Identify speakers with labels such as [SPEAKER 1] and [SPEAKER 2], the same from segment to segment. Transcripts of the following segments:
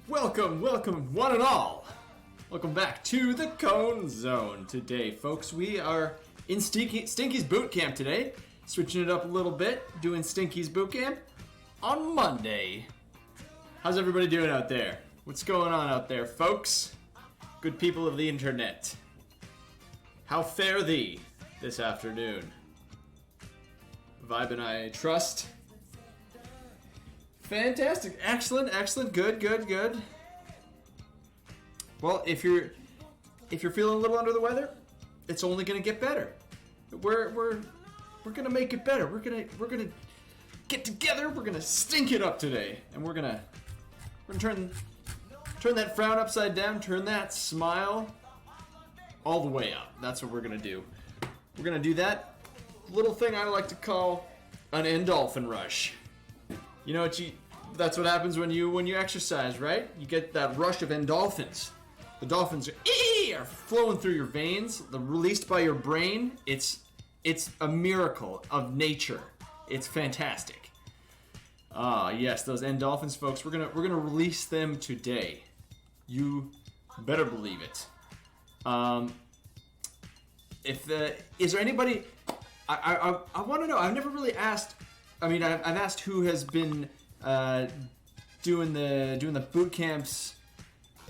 [SPEAKER 1] Welcome, one and all. Welcome back to the Cone Zone. Today, folks, we are in Stinky's Bootcamp today. Switching it up a little bit, doing Stinky's Bootcamp on Monday. How's everybody doing out there? What's going on out there, folks? Good people of the internet. How fare thee this afternoon? Vibin', I trust. Fantastic, excellent, good. Well, if you're feeling a little under the weather, it's only gonna get better. We're gonna make it better. We're gonna get together. We're gonna stink it up today, and we're gonna turn that frown upside down. Turn that smile all the way up. That's what we're gonna do. We're gonna do that little thing I like to call an endorphin rush. You know what that's what happens when you exercise, right? You get that rush of endorphins. The dolphins are flowing through your veins. They're released by your brain. It's a miracle of nature. It's fantastic. Yes, those endorphins, folks. We're gonna release them today. You better believe it. Is there anybody? I want to know. I've never really asked. I mean, I've asked who has been doing the boot camps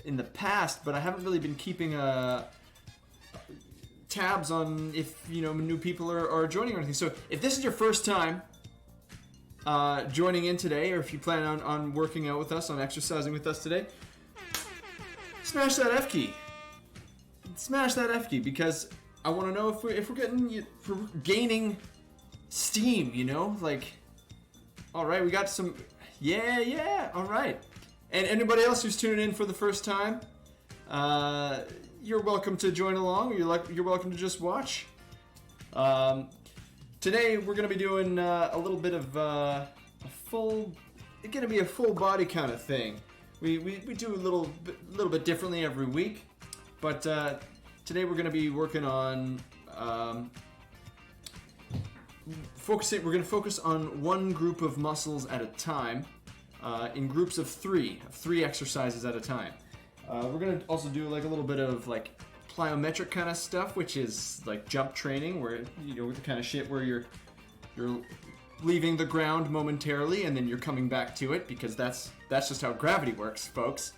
[SPEAKER 1] in the past, but I haven't really been keeping tabs on if new people are joining or anything. So if this is your first time joining in today, or if you plan on working out with us, on exercising with us today, smash that F key. Smash that F key, because I want to know if we're gaining steam. Like. All right, we got some. Yeah. All right. And anybody else who's tuning in for the first time, you're welcome to join along. You're welcome to just watch. Today we're going to be doing a little bit of it's going to be a full body kind of thing. We do a little bit differently every week, but today we're going to be working on. We're going to focus on one group of muscles at a time, in groups of three exercises at a time. We're going to also do like a little bit of like plyometric kind of stuff, which is like jump training, where with the kind of shit where you're leaving the ground momentarily and then you're coming back to it, because that's just how gravity works, folks.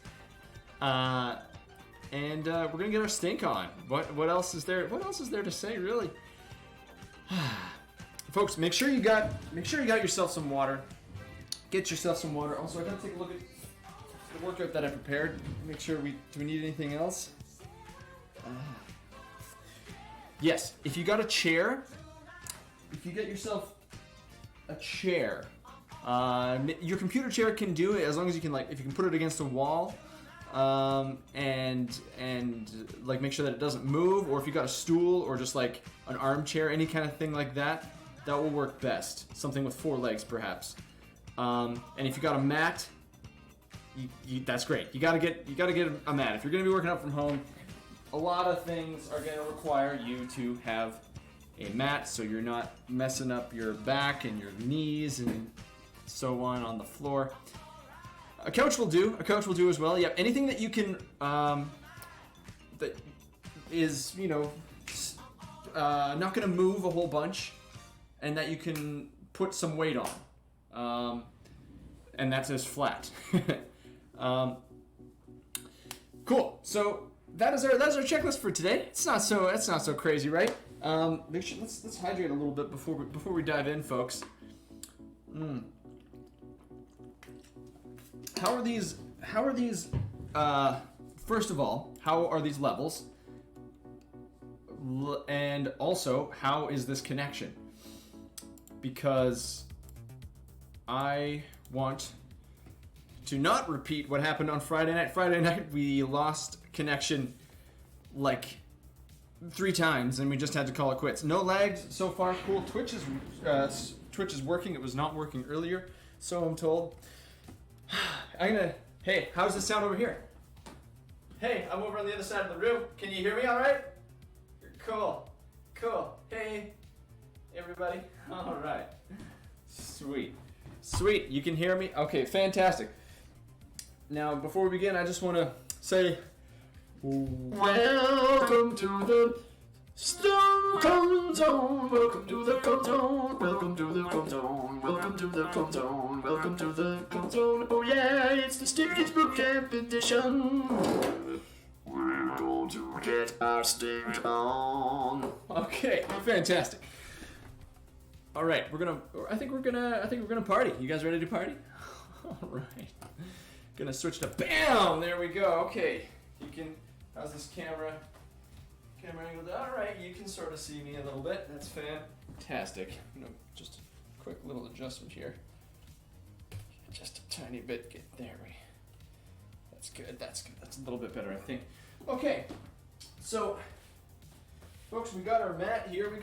[SPEAKER 1] And we're going to get our stink on. What else is there? What else is there to say, really? Folks, make sure you got yourself some water. Get yourself some water. Also, I gotta take a look at the workout that I prepared. Make sure do we need anything else? Yes, if you got a chair, if you get yourself a chair, your computer chair can do it as long as you can, like, if you can put it against a wall, and like make sure that it doesn't move, or if you got a stool or just like an armchair, any kind of thing like that. That will work best. Something with 4 legs, perhaps. And if you got a mat, that's great. You gotta get a mat. If you're gonna be working out from home, a lot of things are gonna require you to have a mat, so you're not messing up your back and your knees and so on the floor. A couch will do. A couch will do as well. Yeah, anything that you can that is not gonna move a whole bunch, and that you can put some weight on, and that's as flat. Cool. So that's our checklist for today. It's not so crazy, right? Make sure let's hydrate a little bit before we dive in, folks. How are these? First of all, how are these levels? And also, how is this connection? Because I want to not repeat what happened on Friday night. Friday night, we lost connection like 3 times, and we just had to call it quits. No lags so far. Cool. Twitch is working. It was not working earlier, so I'm told. Hey, how does this sound over here? Hey, I'm over on the other side of the room. Can you hear me all right? Cool. Hey, everybody. All right. Sweet. You can hear me? Okay, fantastic. Now, before we begin, I just want to say, welcome to the Stone Zone. Welcome to the Come Zone. Welcome to the Come Zone. Welcome to the Come Zone. Welcome to the Come Zone. Oh yeah, it's the Stinky's Bootcamp edition. We're going to get our stink on. Okay, fantastic. All right, I think we're gonna party. You guys ready to party? All right. Gonna switch to bam. There we go. Okay, you can. How's this camera angled? All right, you can sort of see me a little bit. That's fantastic. Just a quick little adjustment here. Just a tiny bit. That's good. That's a little bit better, I think. Okay, so folks, we got our mat here. We're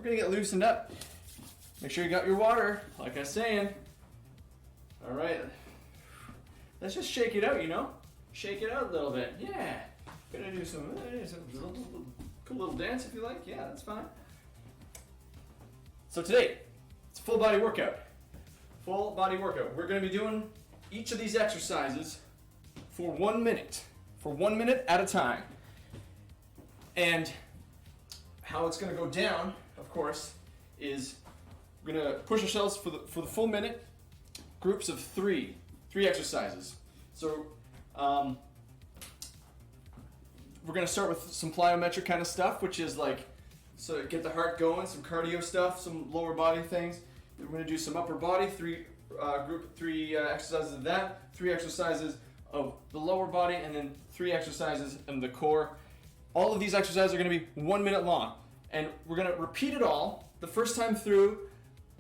[SPEAKER 1] gonna get loosened up. Make sure you got your water, like I was saying. All right, let's just shake it out, Shake it out a little bit. Yeah, gonna do some cool little dance if you like. Yeah, that's fine. So today, it's a full body workout. We're gonna be doing each of these exercises for 1 minute. For 1 minute at a time. And how it's gonna go down, of course, is we're gonna push ourselves for the full minute, groups of three exercises. So we're gonna start with some plyometric kind of stuff, which is like, so get the heart going, some cardio stuff, some lower body things. Then we're gonna do some upper body, three exercises of that, 3 exercises of the lower body, and then 3 exercises in the core. All of these exercises are gonna be 1 minute long. And we're gonna repeat it all. The first time through,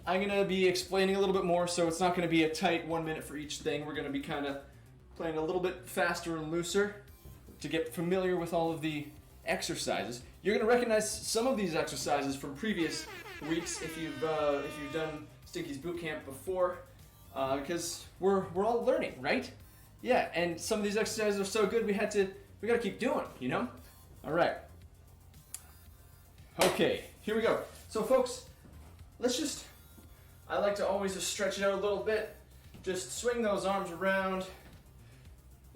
[SPEAKER 1] I'm gonna be explaining a little bit more, so it's not gonna be a tight 1 minute for each thing. We're gonna be kind of playing a little bit faster and looser to get familiar with all of the exercises. You're gonna recognize some of these exercises from previous weeks if you've done Stinky's Bootcamp before, because we're all learning, right? Yeah, and some of these exercises are so good we gotta keep doing, All right. Okay, here we go. So folks, I like to always just stretch it out a little bit. Just swing those arms around.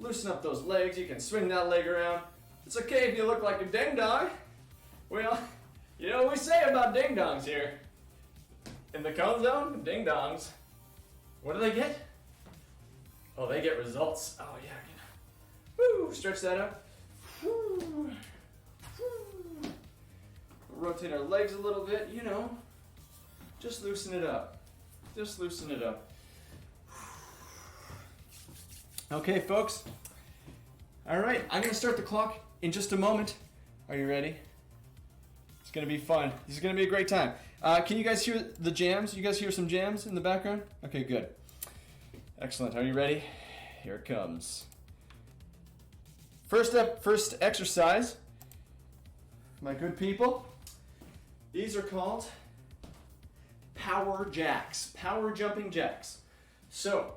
[SPEAKER 1] Loosen up those legs. You can swing that leg around. It's okay if you look like a ding dong. Well, you know what we say about ding dongs here. In the Cone Zone, ding dongs. What do they get? Oh, they get results. Oh yeah. Woo! Stretch that up. Woo! Rotate our legs a little bit, Just loosen it up. Okay, folks. All right, I'm going to start the clock in just a moment. Are you ready? It's going to be fun. This is going to be a great time. Can you guys hear the jams? You guys hear some jams in the background? Okay, good. Excellent. Are you ready? Here it comes. First exercise, my good people. These are called power jacks, power jumping jacks. So,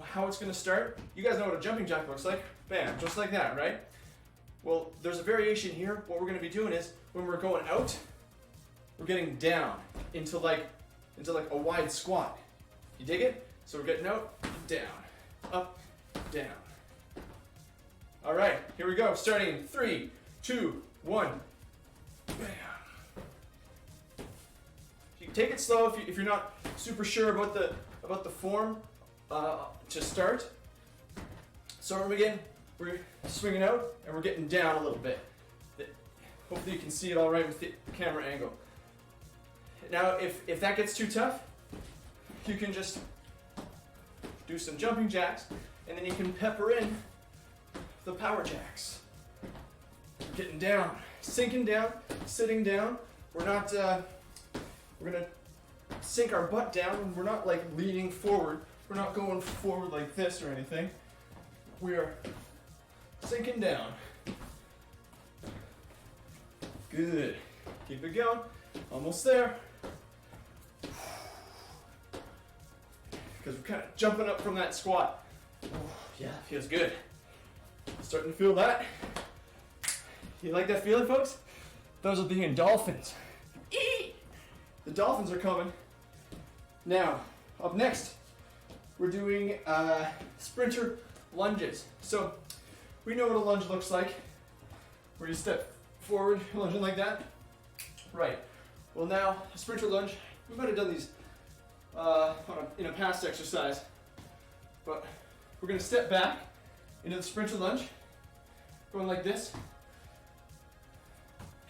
[SPEAKER 1] how it's gonna start, you guys know what a jumping jack looks like. Bam, just like that, right? Well, there's a variation here. What we're gonna be doing is, when we're going out, we're getting down into like a wide squat. You dig it? So we're getting out, down, up, down. All right, here we go. Starting in 3, 2, 1. Bam. You can take it slow if you're not super sure about the form to start. So again, we're swinging out and we're getting down a little bit. Hopefully you can see it all right with the camera angle. Now, if that gets too tough, you can just do some jumping jacks, and then you can pepper in the power jacks. Getting down, sinking down, sitting down. We're gonna sink our butt down, and we're not like leaning forward. We're not going forward like this or anything. We are sinking down. Good. Keep it going. Almost there. Because we're kind of jumping up from that squat. Oh, yeah, feels good. Starting to feel that. You like that feeling, folks? Those are the endorphins. The dolphins are coming. Now, up next, we're doing sprinter lunges. So we know what a lunge looks like, where you step forward, lunging like that. Right. Well, now a sprinter lunge. We might have done these in a past exercise, but we're going to step back into the sprinter lunge, going like this.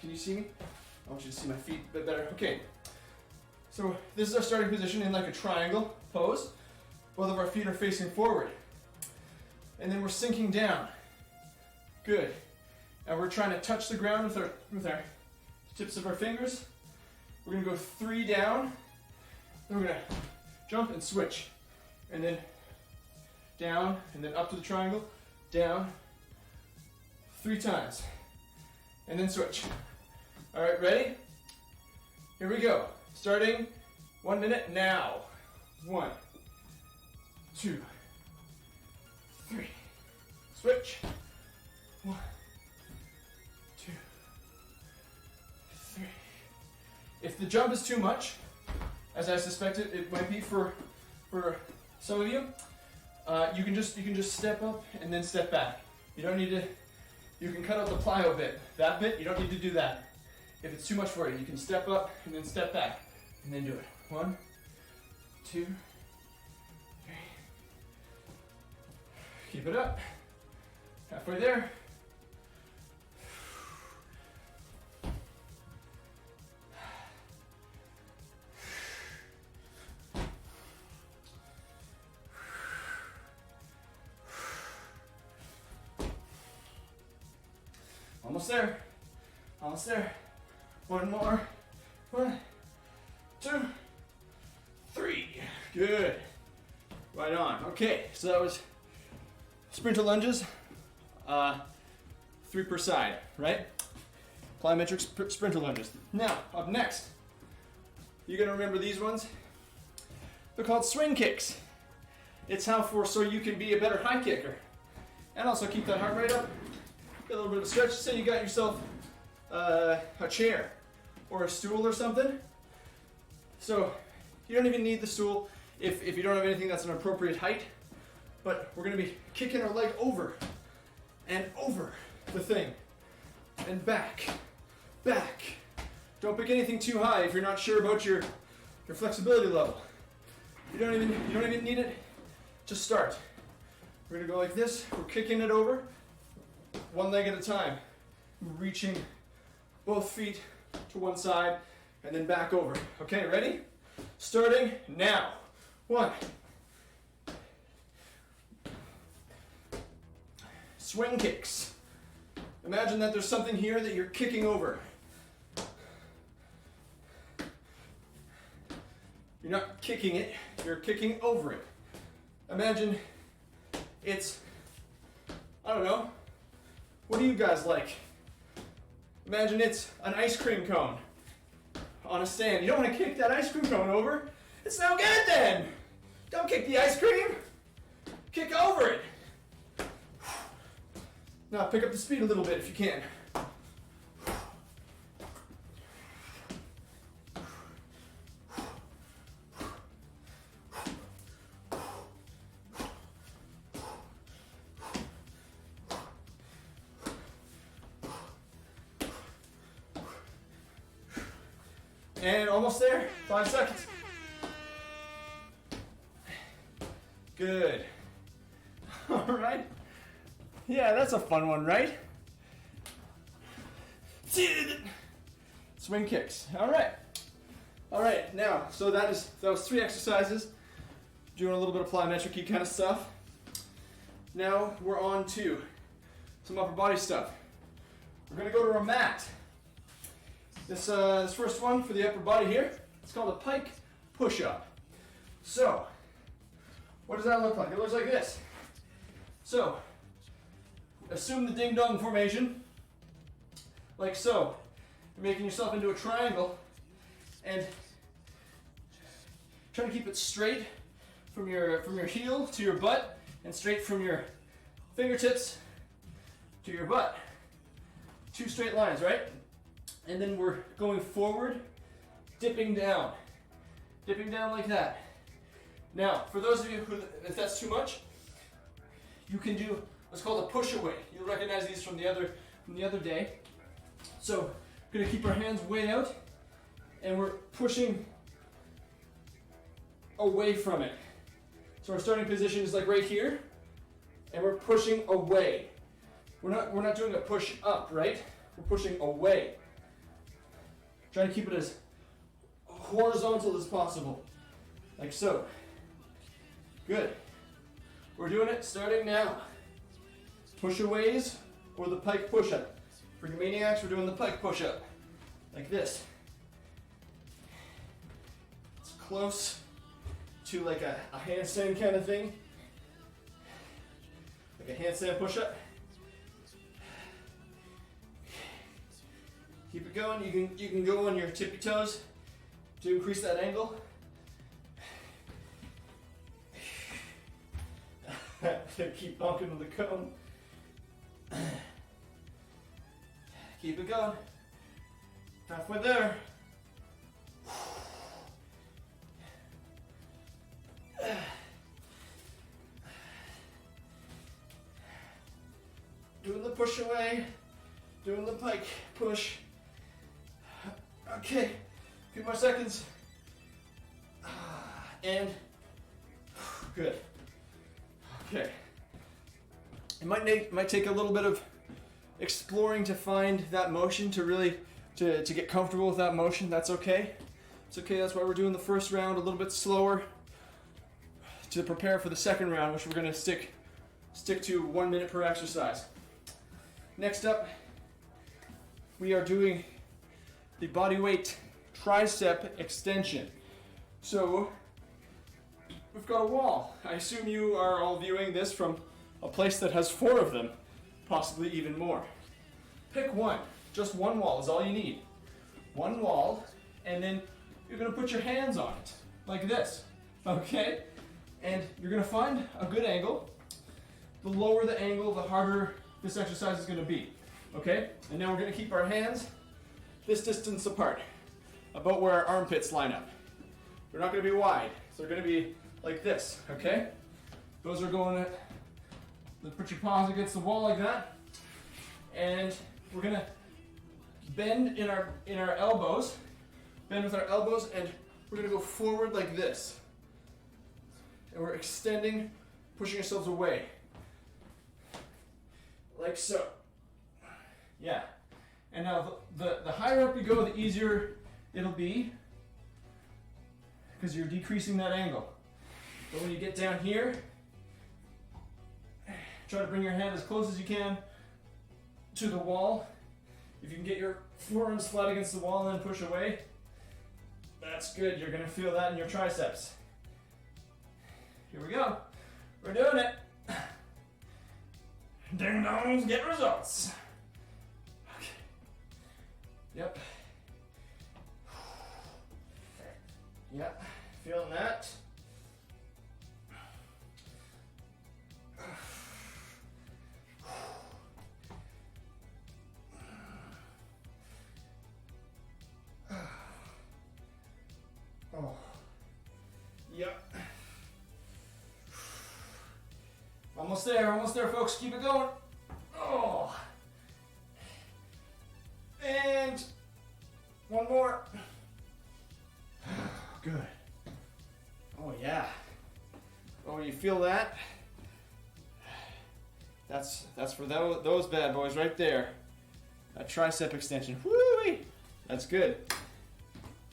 [SPEAKER 1] Can you see me? I want you to see my feet a bit better. Okay. So this is our starting position in like a triangle pose. Both of our feet are facing forward. And then we're sinking down. Good. And we're trying to touch the ground with our tips of our fingers. We're going to go 3 down. Then we're going to jump and switch. And then down, and then up to the triangle, down, 3 times. And then switch. All right, ready? Here we go. Starting 1 minute now. 1, 2, 3. Switch. 1, 2, 3. If the jump is too much, as I suspected it might be for some of you, you can just step up and then step back. You don't need to. You can cut out the plyo bit. That bit, you don't need to do that. If it's too much for you, you can step up and then step back, and then do it. 1, 2, 3. Keep it up. Halfway there. Almost there. Almost there. 1 more. 1, 2, 3. Good. Right on. Okay, so that was sprinter lunges. 3 per side, right? Plyometric sprinter lunges. Now, up next, you're gonna remember these ones. They're called swing kicks. It's so you can be a better high kicker, and also keep that heart rate up. Get a little bit of stretch. Say you got yourself a chair or a stool or something. So you don't even need the stool if you don't have anything that's an appropriate height. But we're going to be kicking our leg over and over the thing and back, back. Don't pick anything too high if you're not sure about your flexibility level. You don't even need it. Just start. We're going to go like this. We're kicking it over. 1 leg at a time, reaching both feet to one side and then back over. Okay, ready? Starting now. 1. Swing kicks. Imagine that there's something here that you're kicking over. You're not kicking it, you're kicking over it. Imagine it's, I don't know, what do you guys like? Imagine it's an ice cream cone on a stand. You don't want to kick that ice cream cone over. It's no good then. Don't kick the ice cream. Kick over it. Now pick up the speed a little bit if you can. And almost there, 5 seconds. Good. All right. Yeah, that's a fun one, right? Swing kicks. All right. All right, now, so that was 3 exercises, doing a little bit of plyometric kind of stuff. Now we're on to some upper body stuff. We're gonna go to a mat. This first one for the upper body here, it's called a pike push-up. So, what does that look like? It looks like this. So, assume the ding-dong formation, like so. You're making yourself into a triangle, and trying to keep it straight from your heel to your butt, and straight from your fingertips to your butt. 2 straight lines, right? And then we're going forward, dipping down like that. Now, for those of you who, if that's too much, you can do what's called a push away. You'll recognize these from the other day. So, we're gonna keep our hands way out, and we're pushing away from it. So our starting position is like right here, and we're pushing away. We're not doing a push up, right? We're pushing away. Trying to keep it as horizontal as possible, like so. Good. We're doing it starting now. Push-aways or the pike push-up. For you maniacs, we're doing the pike push-up, like this. It's close to like a handstand kind of thing, like a handstand push-up. Keep it going. You can go on your tippy toes to increase that angle. Keep bunking with the cone. Keep it going. Halfway there. Doing the push away, doing the pike push. Okay, a few more seconds. And good. Okay. It might take a little bit of exploring to find that motion, to really to get comfortable with that motion. That's okay. It's okay. That's why we're doing the first round a little bit slower to prepare for the second round, which we're going to stick to 1 minute per exercise. Next up, we are doing the body weight tricep extension. So we've got a wall. I assume you are all viewing this from a place that has 4 of them, possibly even more. Pick one. Just one wall is all you need. One wall, and then you're going to put your hands on it, like this, okay? And you're going to find a good angle. The lower the angle, the harder this exercise is going to be, okay? And now we're going to keep our hands this distance apart, about where our armpits line up. They're not going to be wide, so they're going to be like this, okay? Those are going to, put your paws against the wall like that, and we're going to bend in our elbows, bend with our elbows, and we're going to go forward like this. And we're extending, pushing ourselves away. Like so. Yeah. And now the higher up you go, the easier it'll be, because you're decreasing that angle. But when you get down here, try to bring your hand as close as you can to the wall. If you can get your forearms flat against the wall and then push away, that's good. You're going to feel that in your triceps. Here we go. We're doing it. Ding dongs, get results. Okay. Yep. Yep. Feeling that. Oh. Yep. Almost there, folks. Keep it going. Oh. And one more. Good. Oh yeah. Oh, you feel that? That's for those bad boys right there. A tricep extension. Woo-wee. That's good.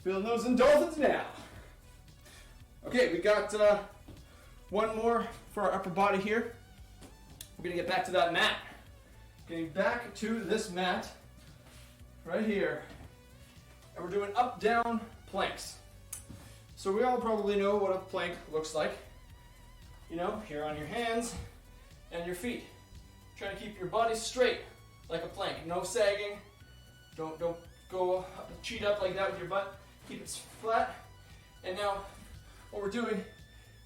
[SPEAKER 1] Feeling those endorphins now. Okay, we got one more for our upper body here. We're gonna get back to that mat. Getting back to this mat right here. And we're doing up-down planks. So we all probably know what a plank looks like. You know, here on your hands and your feet. Trying to keep your body straight like a plank. No sagging. Don't go cheat up like that with your butt. Keep it flat. And now what we're doing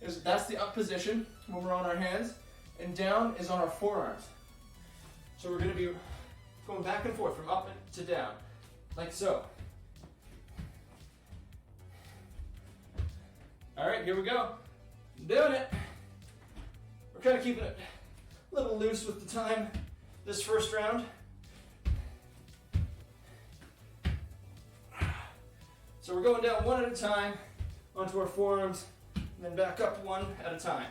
[SPEAKER 1] is that's the up position when we're on our hands, and down is on our forearms. So we're going to be going back and forth from up to down, like so. All right, here we go. Doing it. We're kind of keeping it a little loose with the time this first round. So we're going down one at a time onto our forearms, and then back up one at a time.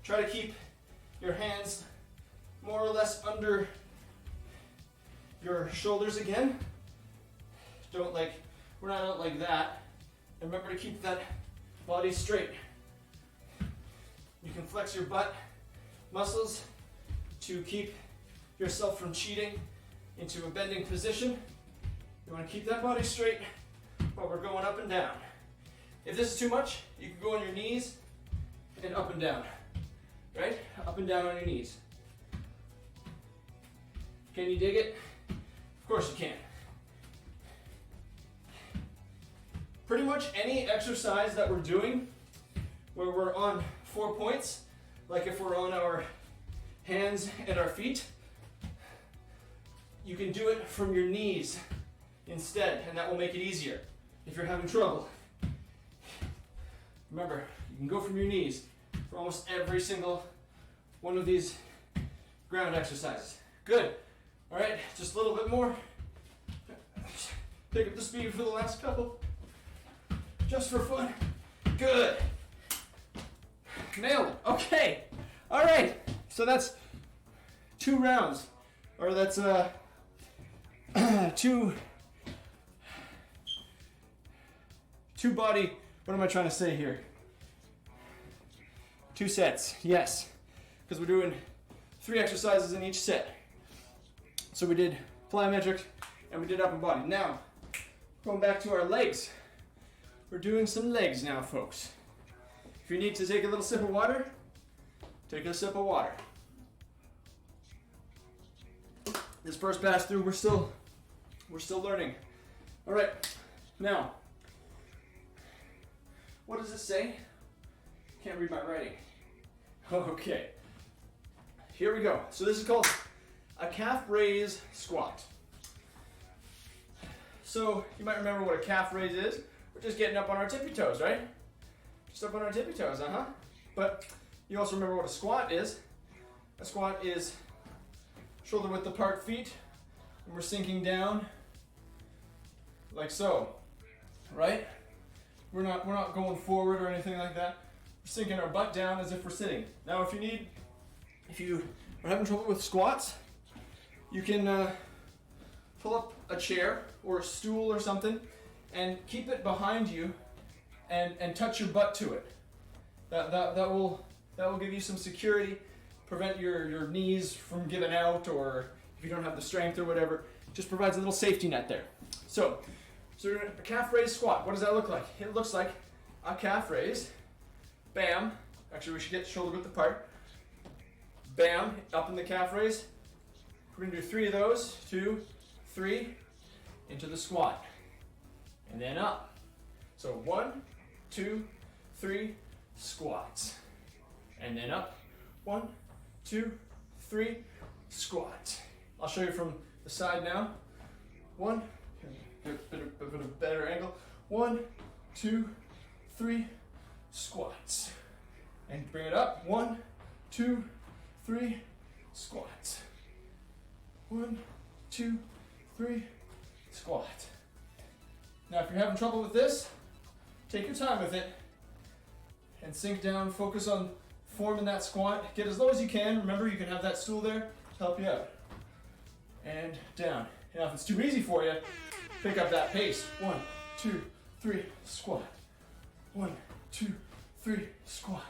[SPEAKER 1] Try to keep your hands more or less under your shoulders again. We're not out like that. And remember to keep that body straight. You can flex your butt muscles to keep yourself from cheating into a bending position. You want to keep that body straight while we're going up and down. If this is too much, you can go on your knees and up and down. Right? Up and down on your knees. Can you dig it? Of course you can. Pretty much any exercise that we're doing where we're on 4 points, like if we're on our hands and our feet, you can do it from your knees instead, and that will make it easier if you're having trouble. Remember, you can go from your knees for almost every single one of these ground exercises. Good. All right, just a little bit more. Pick up the speed for the last couple. Just for fun. Good. Nailed it. Okay. All right. So that's 2 rounds, or that's two body. What am I trying to say here? 2 sets. Yes, because we're doing 3 exercises in each set. So we did plyometric and we did upper body. Now, going back to our legs. We're doing some legs now, folks. If you need to take a little sip of water, take a sip of water. This first pass through, we're still learning. All right, now, what does it say? Can't read my writing. Okay, here we go. So this is called a calf raise squat. So you might remember what a calf raise is. We're just getting up on our tippy toes, right? Just up on our tippy toes, But you also remember what a squat is. A squat is shoulder width apart feet, and we're sinking down like so, right? We're not going forward or anything like that. We're sinking our butt down as if we're sitting. Now, if you are having trouble with squats, you can pull up a chair or a stool or something and keep it behind you and touch your butt to it. That will give you some security, prevent your knees from giving out, or if you don't have the strength or whatever, just provides a little safety net there. So we're doing a calf raise squat. What does that look like? It looks like a calf raise. Bam. Actually, we should get shoulder width apart. Bam, up in the calf raise. We're gonna do 3 of those. 2, 3, into the squat. And then up. So 1, 2, 3, squats. And then up. 1, 2, 3, squat. I'll show you from the side now. 1, get a bit of a better angle. 1, 2, 3, squats. And bring it up. 1, 2, 3, squats. 1, 2, 3, squat. Now, if you're having trouble with this, take your time with it and sink down. Focus on forming that squat. Get as low as you can. Remember, you can have that stool there to help you out. And down. Now, if it's too easy for you, pick up that pace. 1, 2, 3, squat. 1, 2, 3, squat.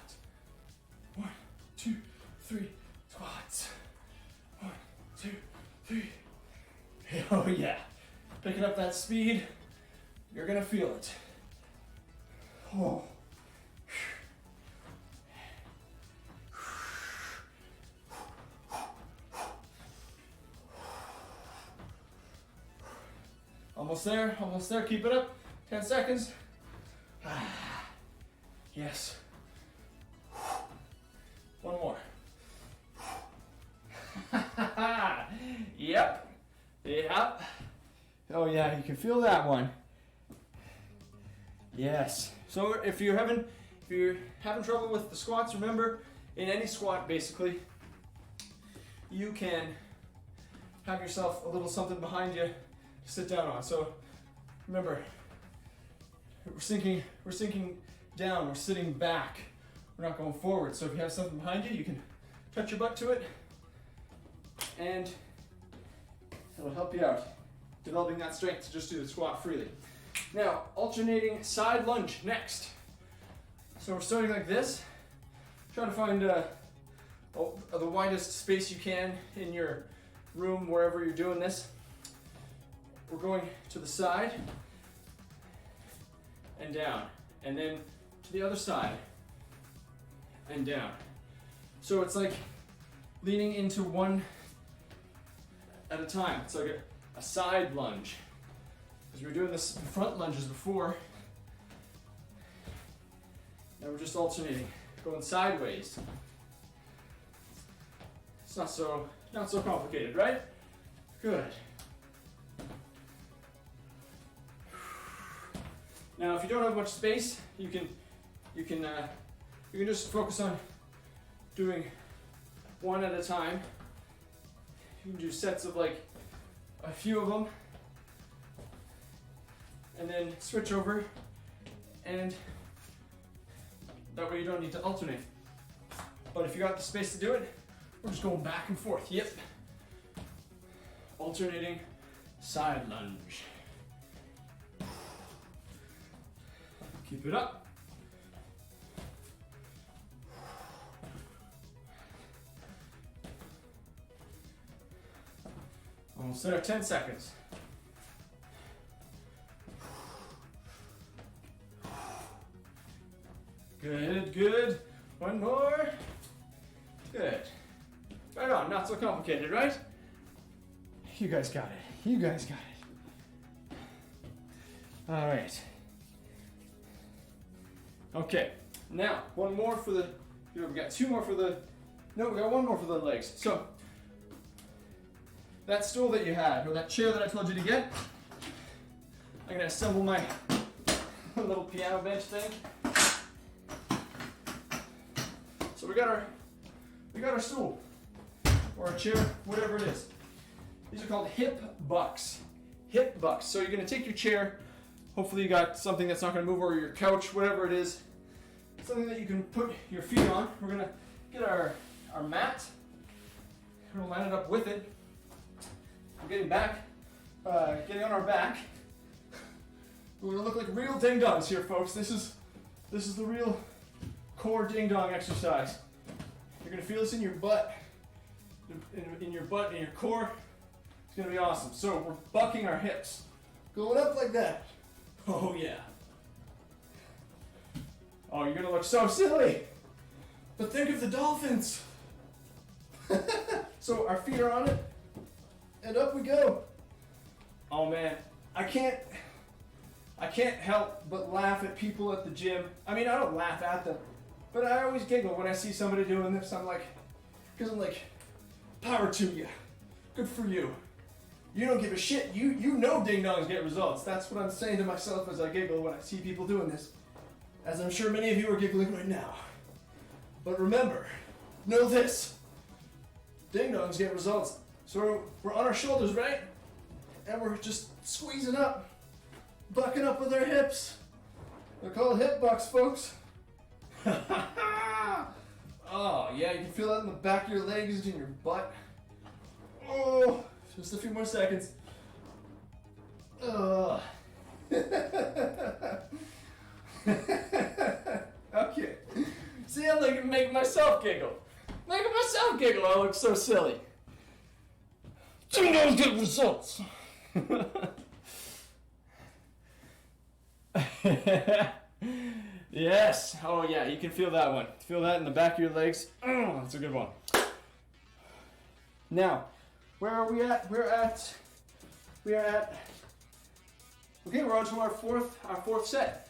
[SPEAKER 1] 1, 2, 3, squats. 1, 2, 3. Oh yeah. Picking up that speed. You're gonna feel it. Oh. Almost there, keep it up. 10 seconds. Yes. One more. Yep. Oh yeah, you can feel that one. Yes. So if you're having trouble with the squats, remember, in any squat basically, you can have yourself a little something behind you to sit down on. So remember, we're sinking down, we're sitting back. We're not going forward. So if you have something behind you, you can touch your butt to it and it'll help you out, developing that strength to just do the squat freely. Now, alternating side lunge next. So we're starting like this. Try to find the widest space you can in your room, wherever you're doing this. We're going to the side and down, and then to the other side and down. So it's like leaning into one at a time. It's like a side lunge. Because we were doing this front lunges before. Now we're just alternating, going sideways. It's not so complicated, right? Good. Now, if you don't have much space, you can just focus on doing one at a time. You can do sets of like a few of them, and then switch over, and that way you don't need to alternate. But if you got the space to do it, we're just going back and forth. Yep. Alternating side lunge. Keep it up. Almost there, 10 seconds. Good, good. One more. Good. Right on, not so complicated, right? You guys got it. You guys got it. All right. Okay, now one more for the, we got two more for the, no, we got one more for the legs. So, that stool that you had, or that chair that I told you to get, I'm gonna assemble my little piano bench thing. So we got our stool, or a chair, whatever it is. These are called hip bucks. Hip bucks. So you're gonna take your chair, hopefully you got something that's not gonna move, or your couch, whatever it is, something that you can put your feet on. We're gonna get our mat, we're gonna line it up with it. We're getting on our back. We're gonna look like real ding-dongs here, folks. This is the real core ding-dong exercise. You're gonna feel this in your butt, in your butt, in your core. It's gonna be awesome. So we're bucking our hips, going up like that. Oh yeah. Oh, you're gonna look so silly. But think of the dolphins. So our feet are on it, and up we go. Oh man, I can't help but laugh at people at the gym. I mean, I don't laugh at them, but I always giggle when I see somebody doing this. I'm like, power to you. Good for you. You don't give a shit. You know ding-dongs get results. That's what I'm saying to myself as I giggle when I see people doing this. As I'm sure many of you are giggling right now. But remember, know this. Ding-dongs get results. So we're on our shoulders, right? And we're just squeezing up, bucking up with our hips. They're called hip bucks, folks. Oh, yeah, you can feel that in the back of your legs and in your butt. Oh, just a few more seconds. Okay. See, I'm like making myself giggle. Making myself giggle, I look so silly. Ding-dongs get results. Yes. Oh yeah, you can feel that one. Feel that in the back of your legs. Oh, that's a good one. Now, where are we at? We are at. Okay, we're on to our fourth set.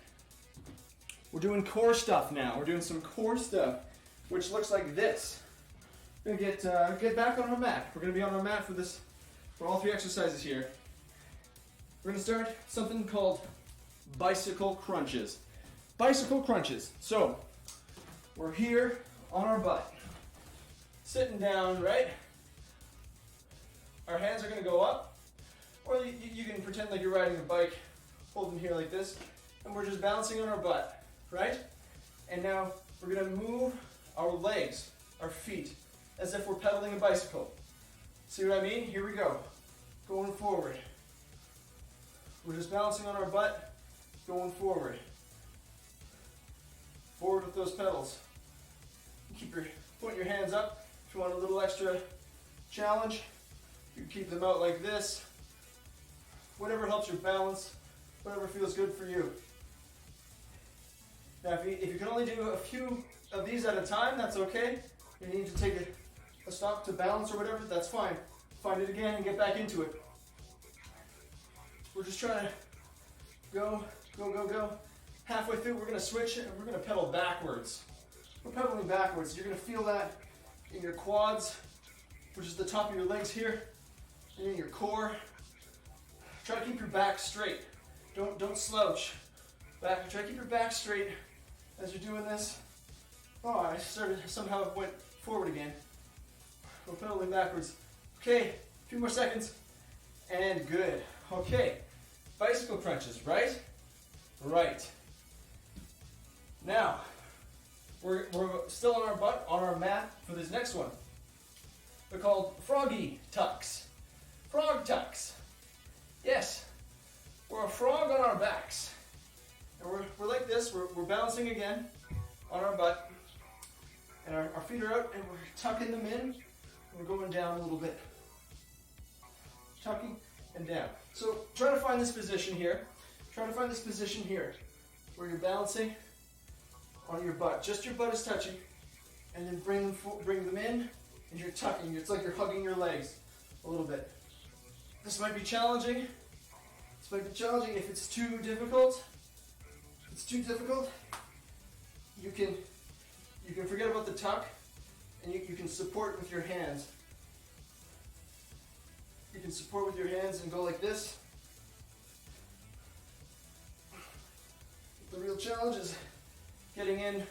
[SPEAKER 1] We're doing core stuff now. We're doing some core stuff, which looks like this. We're gonna get back on our mat. We're gonna be on our mat for all three exercises here. We're gonna start something called bicycle crunches. Bicycle crunches. So, we're here on our butt. Sitting down, right? Our hands are going to go up. Or you can pretend like you're riding a bike, holding here like this. And we're just bouncing on our butt, right? And now we're going to move our legs, our feet, as if we're pedaling a bicycle. See what I mean? Here we go. Going forward. We're just bouncing on our butt, going forward. Forward with those pedals. Point your hands up if you want a little extra challenge. You can keep them out like this. Whatever helps your balance, whatever feels good for you. Now, if you can only do a few of these at a time, that's okay. You need to take a stop to balance or whatever, that's fine. Find it again and get back into it. We're just trying to go. Halfway through, we're going to switch and we're going to pedal backwards. We're pedaling backwards. You're going to feel that in your quads, which is the top of your legs here, and in your core. Try to keep your back straight. Don't slouch. Try to keep your back straight as you're doing this. Oh, I somehow went forward again. We're pedaling backwards. Okay, a few more seconds. And good. Okay, bicycle crunches, right? Right. Now, we're still on our butt, on our mat for this next one. They're called froggy tucks. Frog tucks. Yes, we're a frog on our backs. And we're like this, we're bouncing again on our butt. And our feet are out and we're tucking them in. And we're going down a little bit. Tucking and down. So try to find this position here. Try to find this position here where you're balancing on your butt. Just your butt is touching. And then bring them in and you're tucking. It's like you're hugging your legs a little bit. This might be challenging. If it's too difficult. You can forget about the tuck and you can support with your hands. You can support with your hands and go like this. The real challenge is getting in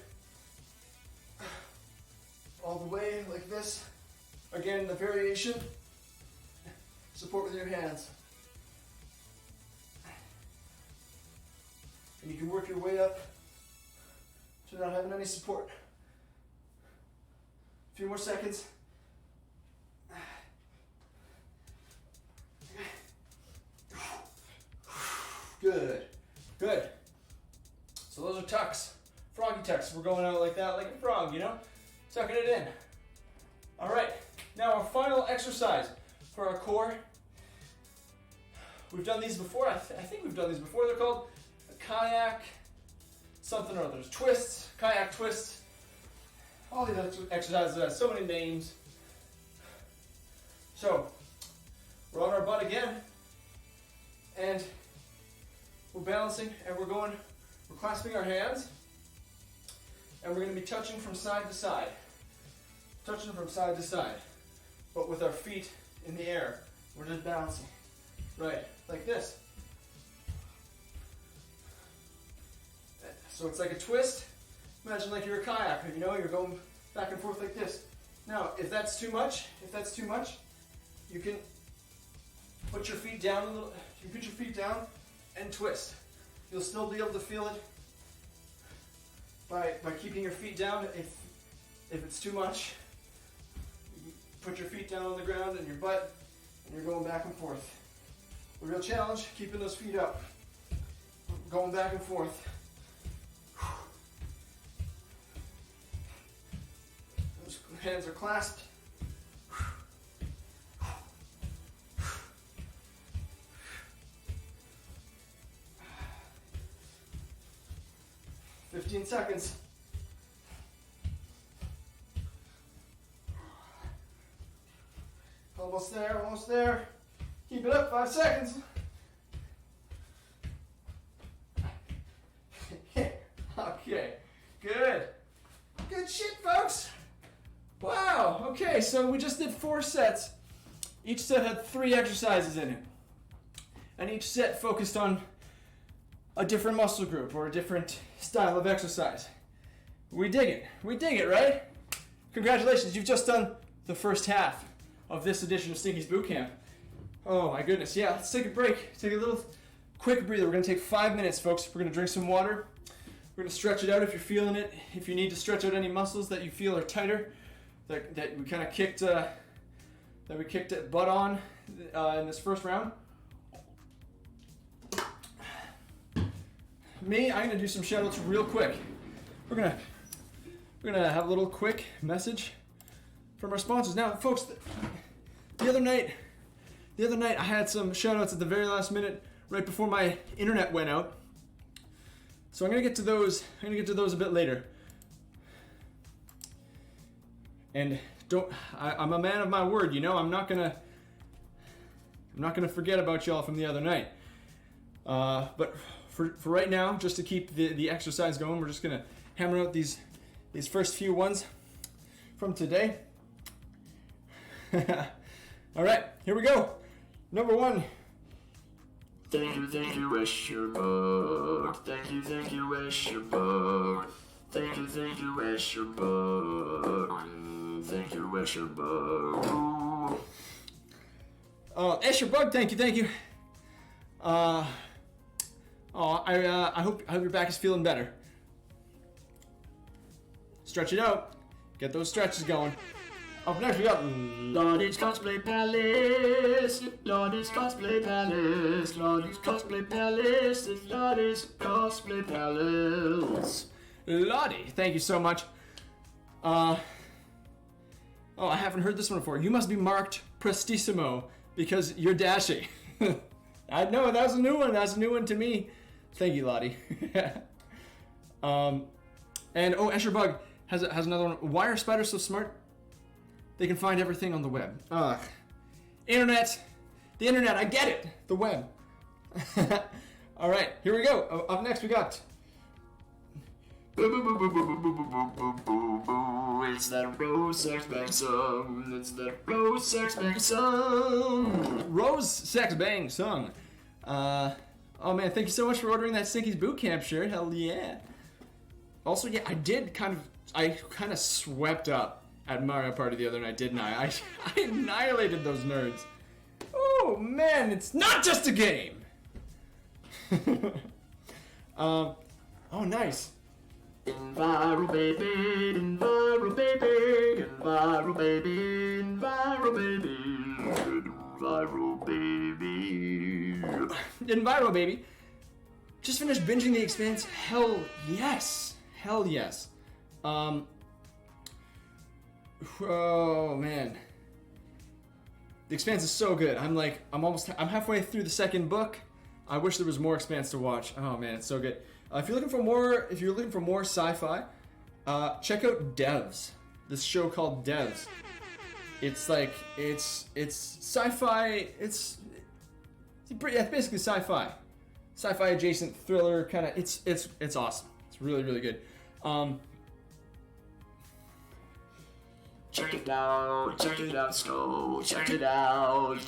[SPEAKER 1] all the way like this. Again, the variation. Support with your hands. And you can work your way up to not having any support. A few more seconds. Good. Good. So those are tucks. Froggy tucks. We're going out like that, like a frog, you know? Sucking it in. All right. Now our final exercise for our core. We've done these before. I think we've done these before. They're called a kayak something or other. There's twists, kayak twists. All these exercises have so many names. So, we're on our butt again. And we're balancing and we're clasping our hands. And we're going to be touching from side to side. Touching from side to side. But with our feet in the air. We're just balancing. Right, like this. So it's like a twist. Imagine like you're a kayaker, you know, you're going back and forth like this. Now, if that's too much, you can put your feet down a little. You can put your feet down and twist. You'll still be able to feel it by keeping your feet down. If it's too much, you put your feet down on the ground and your butt, and you're going back and forth. The real challenge, keeping those feet up, going back and forth. Those hands are clasped. 15 seconds. Almost there, almost there. Keep it up, 5 seconds. Okay, good. Good shit, folks. Wow, okay, so we just did 4 sets. Each set had 3 exercises in it. And each set focused on a different muscle group or a different style of exercise. We dig it. We dig it, right? Congratulations, you've just done the first half of this edition of Stinky's Bootcamp. Oh my goodness, yeah, let's take a break. Take a little quick breather. We're gonna take 5 minutes, folks. We're gonna drink some water. We're gonna stretch it out if you're feeling it. If you need to stretch out any muscles that you feel are tighter, that we kind of kicked butt on in this first round. I'm gonna do some shoutouts real quick. We're gonna have a little quick message from our sponsors. Now, folks, the other night I had some shoutouts at the very last minute, right before my internet went out. So I'm gonna get to those. A bit later. And I'm a man of my word, you know. I'm not gonna forget about y'all from the other night. But for right now, just to keep the exercise going, we're just gonna hammer out these first few ones from today. All right, here we go. Number one.
[SPEAKER 2] Thank you, Esherbug. Thank you, Esherbug. Thank you, Esherbug. Thank you, Esherbug.
[SPEAKER 1] Esherbug, thank you. I hope your back is feeling better. Stretch it out. Get those stretches going. Up next we got
[SPEAKER 2] Lottie's Cosplay Palace. Lottie's Cosplay Palace. Lottie's Cosplay Palace. It's Lottie's Cosplay Palace.
[SPEAKER 1] Lottie, thank you so much. I haven't heard this one before. You must be marked Prestissimo because you're dashing. I know, that was a new one. That's a new one to me. Thank you, Lottie. And Esherbug has another one. Why are spiders so smart? They can find everything on the web. Internet. The internet, I get it. The web. All right, here we go. Up next we got...
[SPEAKER 2] It's that Rose Sex Bang song. It's that Rose Sex Bang song.
[SPEAKER 1] Rose Sex Bang song. Oh man, thank you so much for ordering that Stinky's Bootcamp shirt. Hell yeah. Also, yeah, I kind of swept up at Mario Party the other night, didn't I? I annihilated those nerds. Oh man, it's not just a game. Oh, nice.
[SPEAKER 2] Enviro baby, enviro baby, enviro baby, enviro baby, enviro baby.
[SPEAKER 1] Enviro baby. Just finished binging The Expanse. Hell yes. Oh man, The Expanse is so good. I'm halfway through the second book. I wish there was more Expanse to watch. Oh man, it's so good. If you're looking for more sci-fi, check out Devs. This show called Devs. It's sci-fi. It's basically sci-fi adjacent thriller kind of. It's awesome. It's really good.
[SPEAKER 2] Check it out, Skull. Check it out,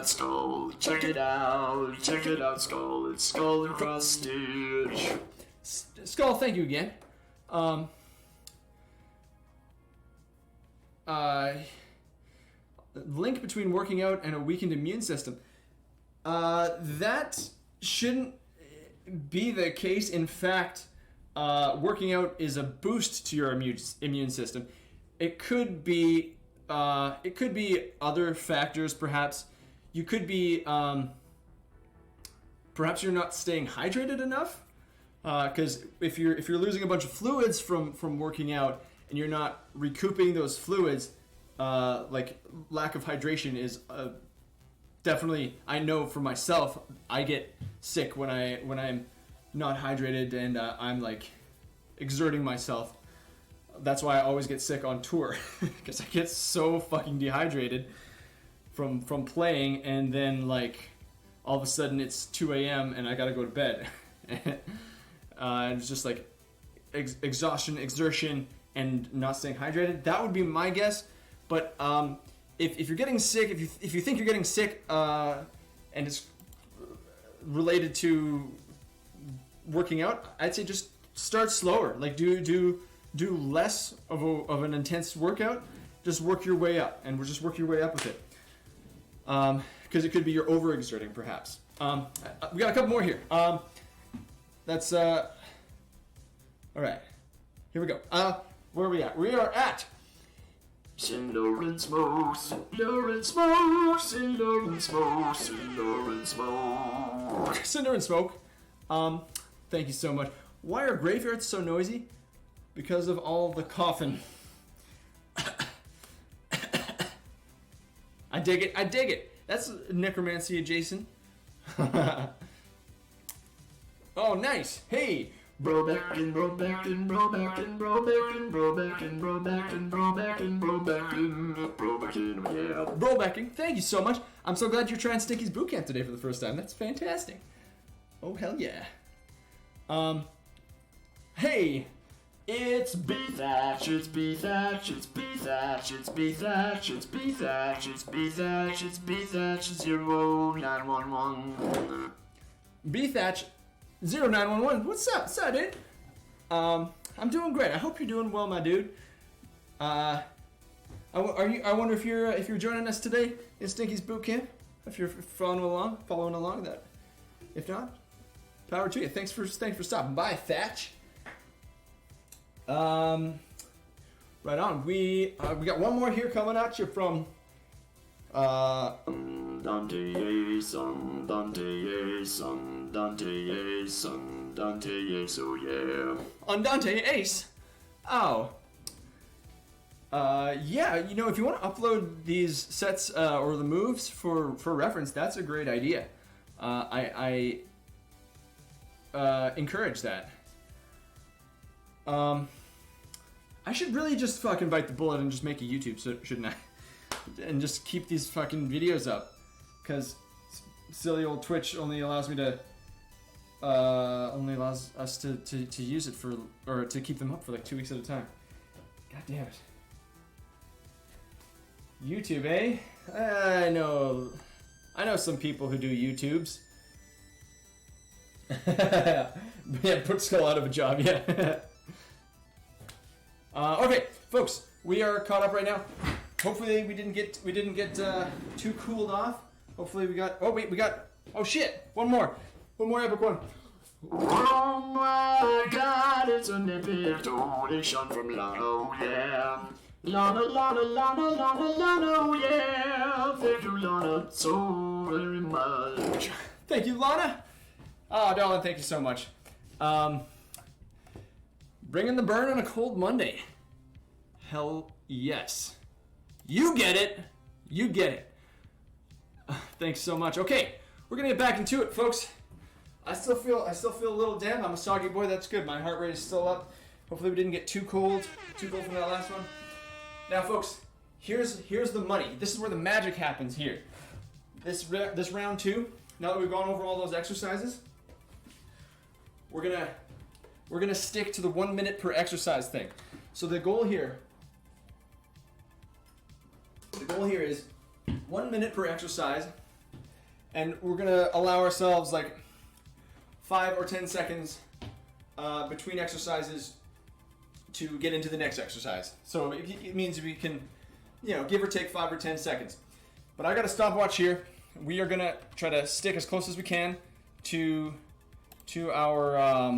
[SPEAKER 2] Skull. Check it out, Skull. It's Skull encrusted.
[SPEAKER 1] Skull, thank you again. Link between working out and a weakened immune system. That shouldn't be the case. In fact, working out is a boost to your immune system. It could be other factors, perhaps. You could be, perhaps you're not staying hydrated enough. Because if you're losing a bunch of fluids from working out and you're not recouping those fluids, like lack of hydration is definitely. I know for myself, I get sick when I'm not hydrated and I'm like exerting myself. That's why I always get sick on tour, because I get so fucking dehydrated from playing, and then like all of a sudden it's 2 a.m. and I gotta go to bed. And it's just like exhaustion, exertion, and not staying hydrated. That would be my guess. But if you're getting sick, if you think you're getting sick, and it's related to working out, I'd say just start slower. Like do less of an intense workout. Just work your way up, and we'll just work your way up with it. Because it could be you're overexerting, perhaps. We got a couple more here. That's all right. Here we go. Where are we at? We are at
[SPEAKER 2] Cinder and smoke, cinder and smoke, cinder and smoke, cinder and smoke.
[SPEAKER 1] Cinder and Smoke. Thank you so much. Why are graveyards so noisy? Because of all the coughing. I dig it. I dig it. That's necromancy adjacent. Oh, nice. Hey.
[SPEAKER 2] Bro back and bro back and bro back and bro back and bro back and bro back and bro back and bro back and bro back and yeah.
[SPEAKER 1] Bro backing. Thank you so much. I'm so glad you're trying Stinky's Bootcamp today for the first time. That's fantastic. Oh hell yeah. Hey.
[SPEAKER 2] It's B Thatch, it's B Thatch, it's B Thatch, it's B Thatch, it's B Thatch, it's B Thatch, it's B Thatch 0911.
[SPEAKER 1] B Thatch 0911. What's up? What's up, dude? I'm doing great. I hope you're doing well, my dude. I wonder if you're joining us today in Stinky's Bootcamp. If you're following along that. If not, power to you. Thanks for stopping by, Thatch. Right on. We got one more here coming at you from
[SPEAKER 2] Dante son, Dante son, Dante son, Dante so yeah.
[SPEAKER 1] Andante Ace. Oh. Yeah, you know, if you want to upload these sets or the moves for reference, that's a great idea. I encourage that. I should really just fucking bite the bullet and just make a YouTube, shouldn't I? And just keep these fucking videos up, because silly old Twitch only allows me to only allows us to use it for, or to keep them up for like 2 weeks at a time. God damn it. YouTube, eh? I know some people who do YouTubes. Yeah, put Skull out of a job, yeah. Okay, folks, we are caught up right now. Hopefully we didn't get too cooled off. Hopefully we got. Oh shit! One more epic one.
[SPEAKER 2] Oh my God, it's an epic donation from Lana, yeah. Lana, Lana, Lana, Lana, Lana, yeah. Thank you, Lana, so very much.
[SPEAKER 1] Thank you, Lana. Oh, darling, thank you so much. Bringing the burn on a cold Monday. Hell yes. You get it. You get it. Thanks so much. Okay, we're gonna get back into it, folks. I still feel a little damp. I'm a soggy boy. That's good. My heart rate is still up. Hopefully we didn't get too cold from that last one. Now, folks, here's the money. This is where the magic happens here. This round 2. Now that we've gone over all those exercises, we're gonna stick to the 1 minute per exercise thing. So the goal here is 1 minute per exercise, and we're gonna allow ourselves like 5 or 10 seconds between exercises to get into the next exercise. So it means we can, give or take 5 or 10 seconds. But I got a stopwatch here. We are gonna try to stick as close as we can to our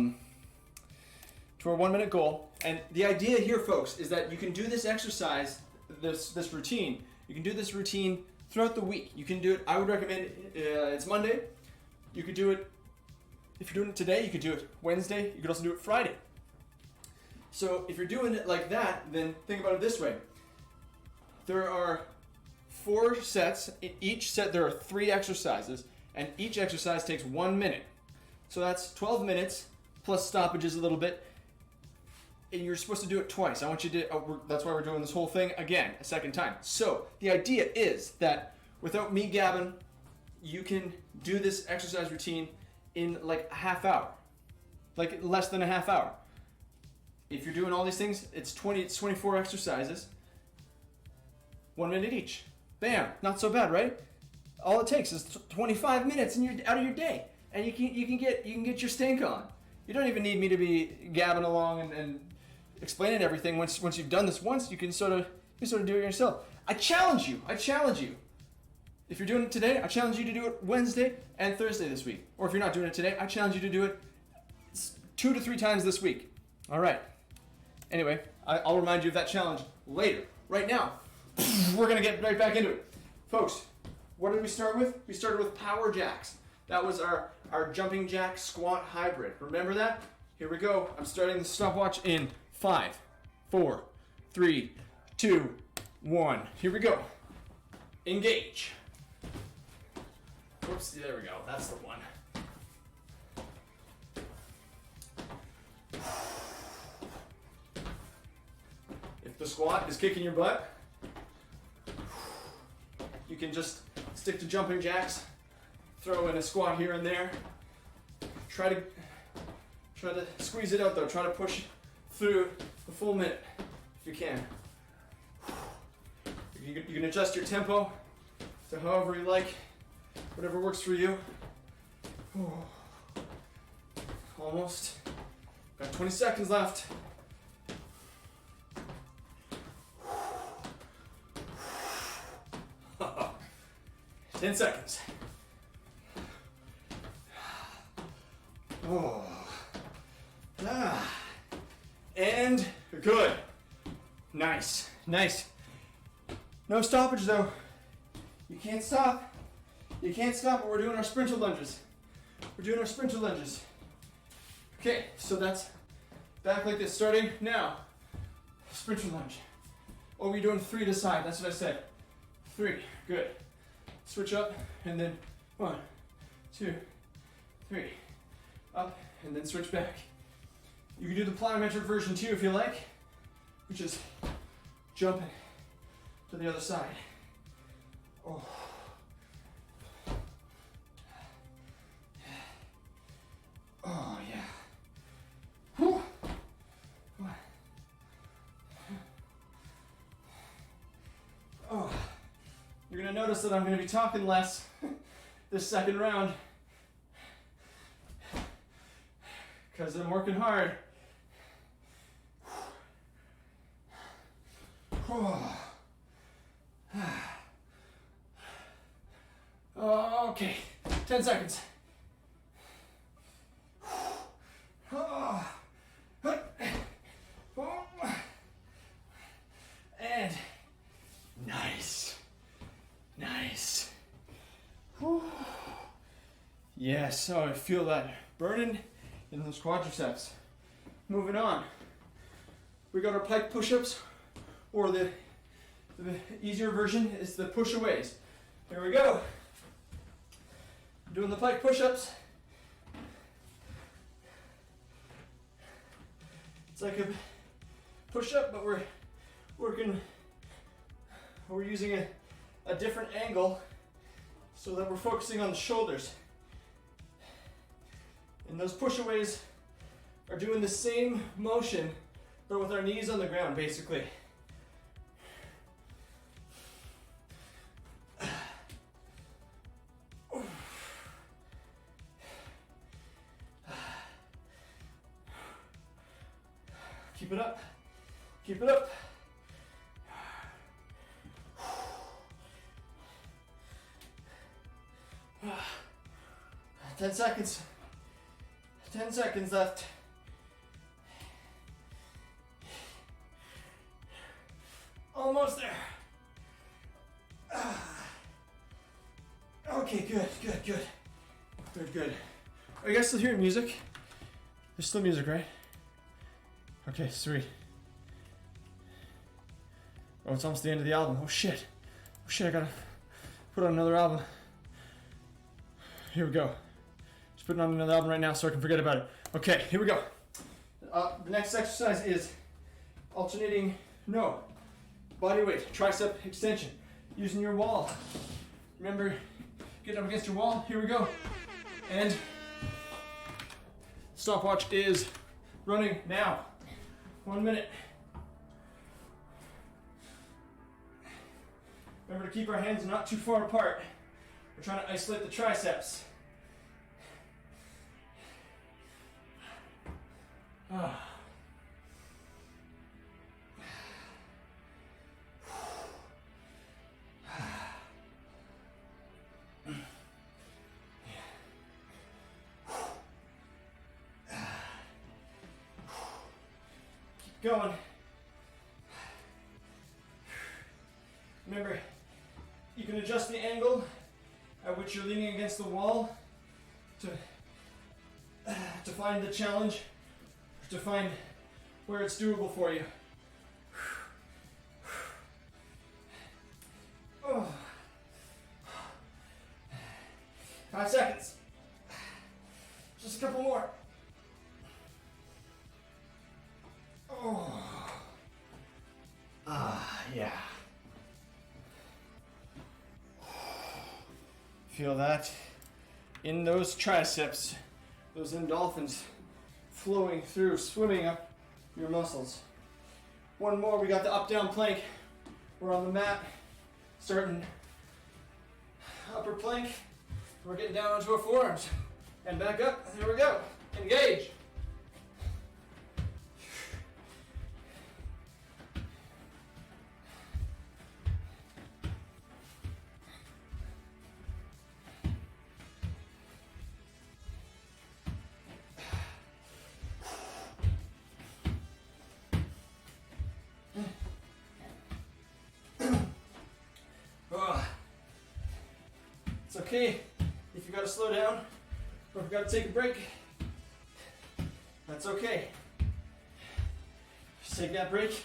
[SPEAKER 1] 1 minute goal. And the idea here, folks, is that you can do this exercise, this routine. You can do this routine throughout the week. You can do it. I would recommend it's Monday. You could do it if you're doing it today. You could do it Wednesday. You could also do it Friday. So if you're doing it like that, then think about it this way. There are 4 sets. In each set there are 3 exercises, and each exercise takes 1 minute. So that's 12 minutes plus stoppages a little bit. And you're supposed to do it twice. I want you to, that's why we're doing this whole thing again, a second time. So the idea is that without me gabbing, you can do this exercise routine in like a half hour, like less than a half hour. If you're doing all these things, it's 24 exercises, 1 minute each. Bam, not so bad, right? All it takes is 25 minutes and you're out of your day. And you can get your stink on. You don't even need me to be gabbing along and explaining everything. Once you've done this once, you can sort of do it yourself. I challenge you. If you're doing it today, I challenge you to do it Wednesday and Thursday this week. Or if you're not doing it today, I challenge you to do it 2 to 3 times this week. All right. Anyway, I'll remind you of that challenge later. Right now, we're going to get right back into it. Folks, what did we start with? We started with power jacks. That was our jumping jack squat hybrid. Remember that? Here we go. I'm starting the stopwatch in 5, 4, 3, 2, 1. Here we go. Engage. Oops, there we go. That's the one. If the squat is kicking your butt, you can just stick to jumping jacks, throw in a squat here and there. Try to squeeze it out though. Try to push through the full minute if you can. You can adjust your tempo to however you like, whatever works for you. Almost. Got 20 seconds left. Ten seconds. And good. Nice. No stoppage though. You can't stop. But we're doing our sprinter lunges. Okay, so that's back like this. Starting now. Sprinter lunge. Oh, we're doing 3 to side. That's what I said. 3. Good. Switch up and then 1, 2, 3. Up and then switch back. You can do the plyometric version too if you like, which is jumping to the other side. Oh. Oh yeah. Whew. Oh. You're gonna notice that I'm gonna be talking less this second round because I'm working hard. Okay, 10 seconds. And nice. Yes, oh, I feel that burning in those quadriceps. Moving on. We got our pike push-ups, or the easier version is the push-aways. Here we go. Doing the pike push-ups. It's like a push-up, but we're using a different angle so that we're focusing on the shoulders. And those push-aways are doing the same motion, but with our knees on the ground, basically. Keep it up. Keep it up. 10 seconds. 10 seconds left. Almost there. Okay, good. Are you guys still hearing music? There's still music, right? Okay, it's 3. Oh, it's almost the end of the album. Oh shit, I gotta put on another album. Here we go. Just putting on another album right now so I can forget about it. Okay, here we go. The next exercise is alternating, body weight, tricep extension, using your wall. Remember, get up against your wall. Here we go. And stopwatch is running now. 1 minute. Remember to keep our hands not too far apart. We're trying to isolate the triceps. Ah. Keep going. Remember, you can adjust the angle at which you're leaning against the wall to find the challenge, to find where it's doable for you. Oh. 5 seconds. Just a couple more. Oh. Yeah. Feel that in those triceps, those endorphins flowing through, swimming up your muscles. One more, we got the up-down plank. We're on the mat, starting upper plank. We're getting down onto our forearms and back up. There we go. Engage. It's okay if you gotta slow down or if you gotta take a break. That's okay. Just take that break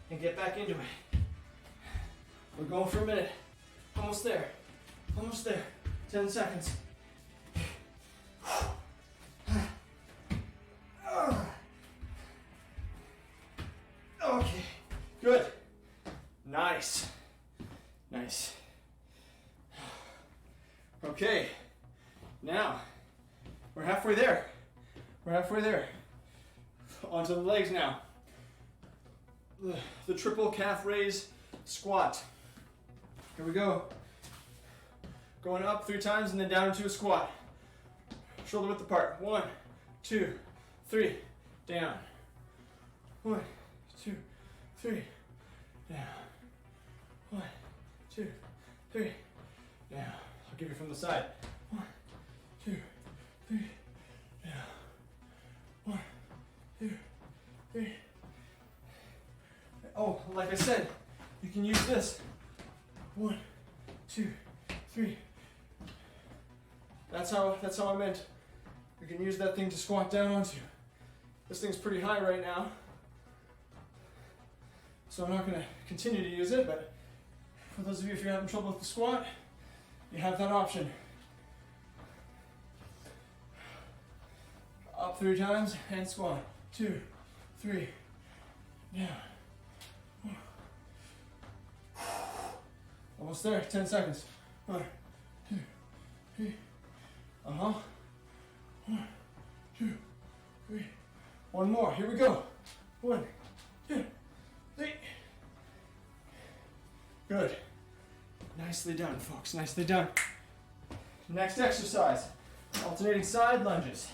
[SPEAKER 1] and get back into it. We're going for a minute. Almost there. Almost there. 10 seconds. Okay. Good. Nice. Nice. Okay, now we're halfway there. We're halfway there. Onto the legs now. The triple calf raise squat. Here we go. Going up 3 times and then down into a squat. Shoulder width apart. 1, 2, 3. Down. 1, 2, 3. Down. 1, 2, 3. Down. I'll give you from the side. 1, 2, 3. Down. 1, 2, 3. Oh, like I said, you can use this. 1, 2, 3. That's how I meant. You can use that thing to squat down onto. This thing's pretty high right now, so I'm not going to continue to use it, but for those of you if you're having trouble with the squat, you have that option. Up 3 times and squat. 2, 3, down. Almost there, 10 seconds. 1, 2, 3. 1, 2, 3. One more, here we go. 1, 2, 3. Good. Nicely done, folks, nicely done. Next exercise, alternating side lunges.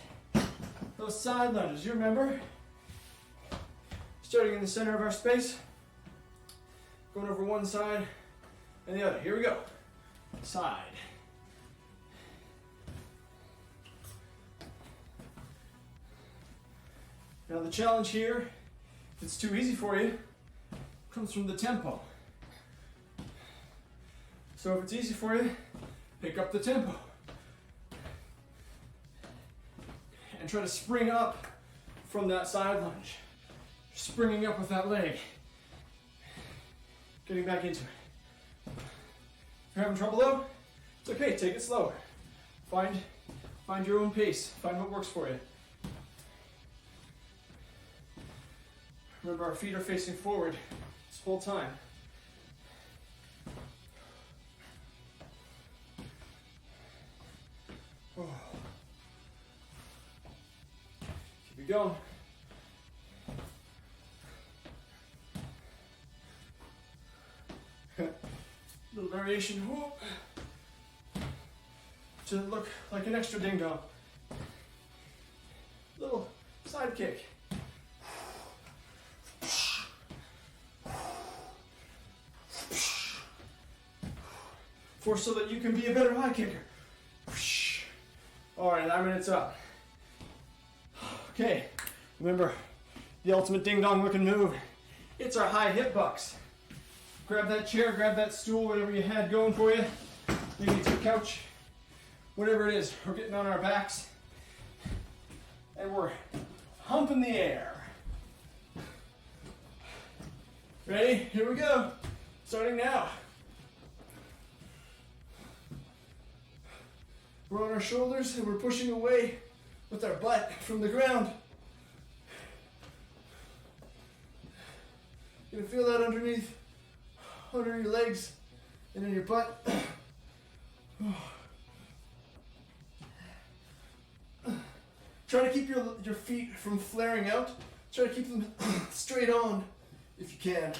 [SPEAKER 1] Those side lunges, you remember? Starting in the center of our space, going over one side and the other. Here we go. Side. Now the challenge here, if it's too easy for you, comes from the tempo. So if it's easy for you, pick up the tempo. And try to spring up from that side lunge. Springing up with that leg. Getting back into it. If you're having trouble though, it's okay, take it slower. Find your own pace, find what works for you. Remember, our feet are facing forward this whole time. Oh. Keep it going. Little variation. Whoop. To look like an extra ding dong. Little side kick. so that you can be a better high kicker. All right, 9 minutes up. Okay, remember the ultimate ding-dong looking move. It's our high hip bucks. Grab that chair, grab that stool, whatever you had going for you. Maybe it's your couch. Whatever it is, we're getting on our backs. And we're humping the air. Ready? Here we go. Starting now. We're on our shoulders and we're pushing away with our butt from the ground. You can feel that underneath, under your legs and in your butt. Try to keep your feet from flaring out. Try to keep them straight on if you can.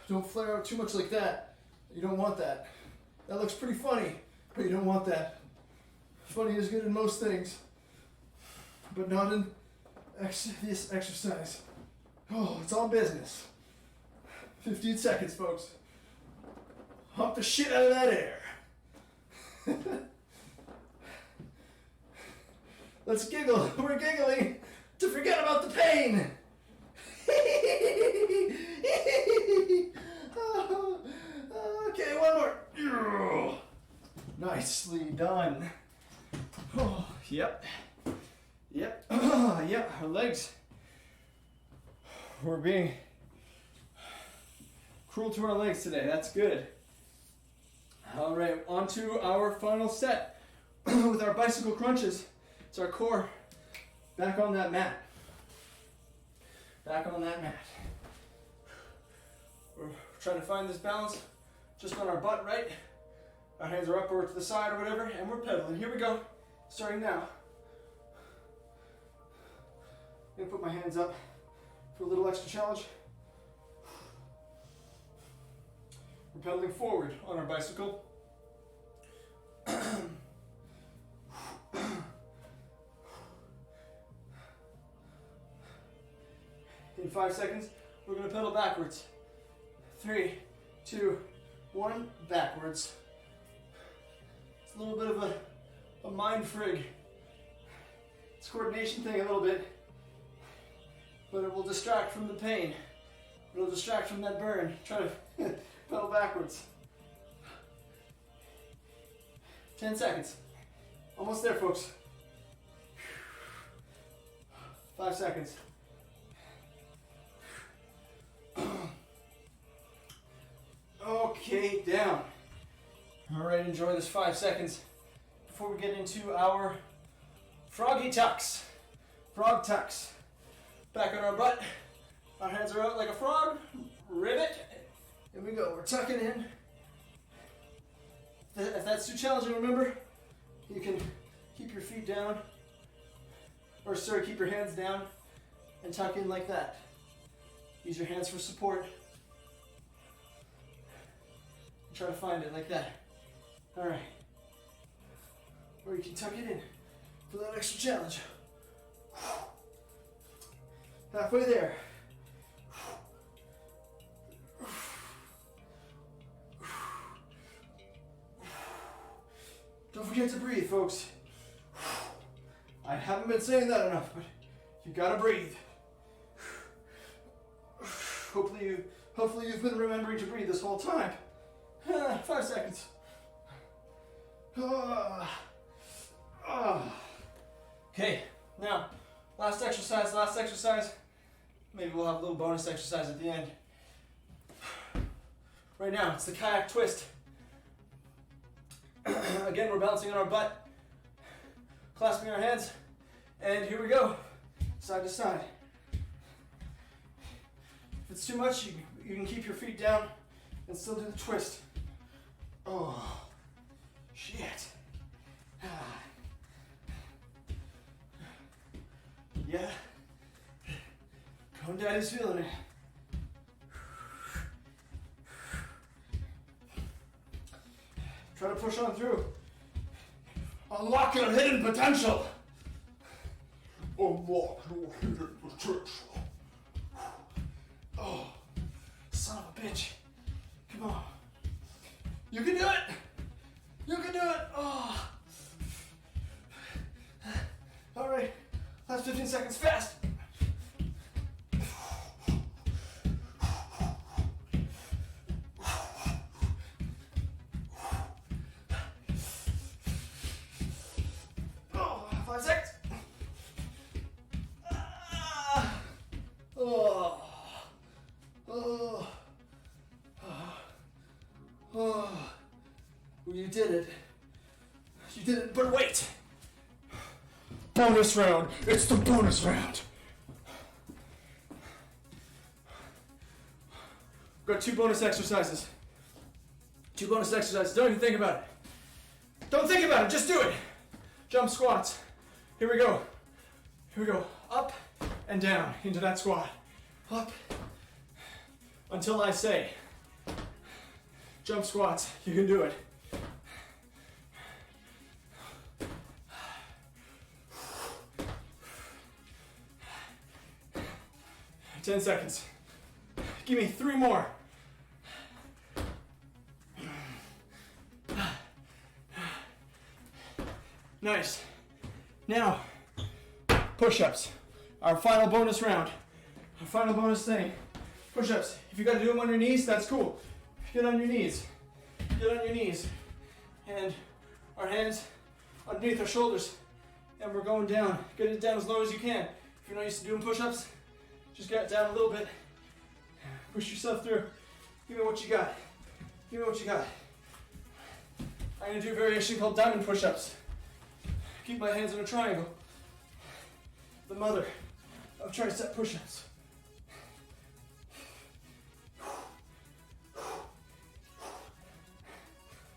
[SPEAKER 1] Don't flare out too much like that. You don't want that. That looks pretty funny, but you don't want that. Funny is good in most things, but not in this exercise. Oh, it's all business. 15 seconds, folks. Hump the shit out of that air. Let's giggle. We're giggling to forget about the pain. Okay, one more. Nicely done. Oh, yep. Yep. Yep. Our legs. We're being cruel to our legs today. That's good. All right, on to our final set with our bicycle crunches. It's our core. Back on that mat. Back on that mat. We're trying to find this balance just on our butt, right? Our hands are up or to the side or whatever, and we're pedaling. Here we go. Starting now. I'm gonna put my hands up for a little extra challenge. We're pedaling forward on our bicycle. In 5 seconds, we're gonna pedal backwards. 3, 2, 1, backwards. It's a little bit of a mind frig. It's a coordination thing a little bit, but it will distract from the pain. It'll distract from that burn. Try to pedal backwards. 10 seconds. Almost there, folks. 5 seconds. Okay, down. All right, enjoy this 5 seconds before we get into our froggy tucks. Frog tucks. Back on our butt. Our hands are out like a frog. Ribbit. Here we go. We're tucking in. If that's too challenging, remember, you can keep your feet down. Or sorry, keep your hands down and tuck in like that. Use your hands for support. Try to find it like that. All right. Or you can tuck it in for that extra challenge. Halfway there. Don't forget to breathe, folks. I haven't been saying that enough, but you gotta breathe. Hopefully you've been remembering to breathe this whole time. 5 seconds. Okay, now, last exercise. Maybe we'll have a little bonus exercise at the end. Right now, it's the kayak twist. Again, we're balancing on our butt, clasping our hands, and here we go, side to side. If it's too much, you can keep your feet down and still do the twist. Oh, shit. Yeah. Cone Daddy's feeling it. Try to push on through. Unlock your hidden potential. Unlock your hidden potential. Oh, son of a bitch. Come on. You can do it. You can do it. Oh. All right. Last 15 seconds. Fast. Oh, 5 seconds. Oh. Oh. Oh. Well, you did it. You did it, but wait. Bonus round. It's the bonus round. We've got 2 bonus exercises. 2 bonus exercises. Don't even think about it. Don't think about it. Just do it. Jump squats. Here we go. Here we go. Up and down into that squat. Up until I say. Jump squats. You can do it. 10 seconds. Give me 3 more. Nice. Now, push-ups. Our final bonus round. Our final bonus thing. Push-ups. If you gotta do them on your knees, that's cool. Get on your knees. Get on your knees. And our hands underneath our shoulders. And we're going down. Get it down as low as you can. If you're not used to doing push-ups, just get it down a little bit. Push yourself through. Give me what you got. Give me what you got. I'm gonna do a variation called diamond push-ups. Keep my hands in a triangle. The mother of tricep push-ups.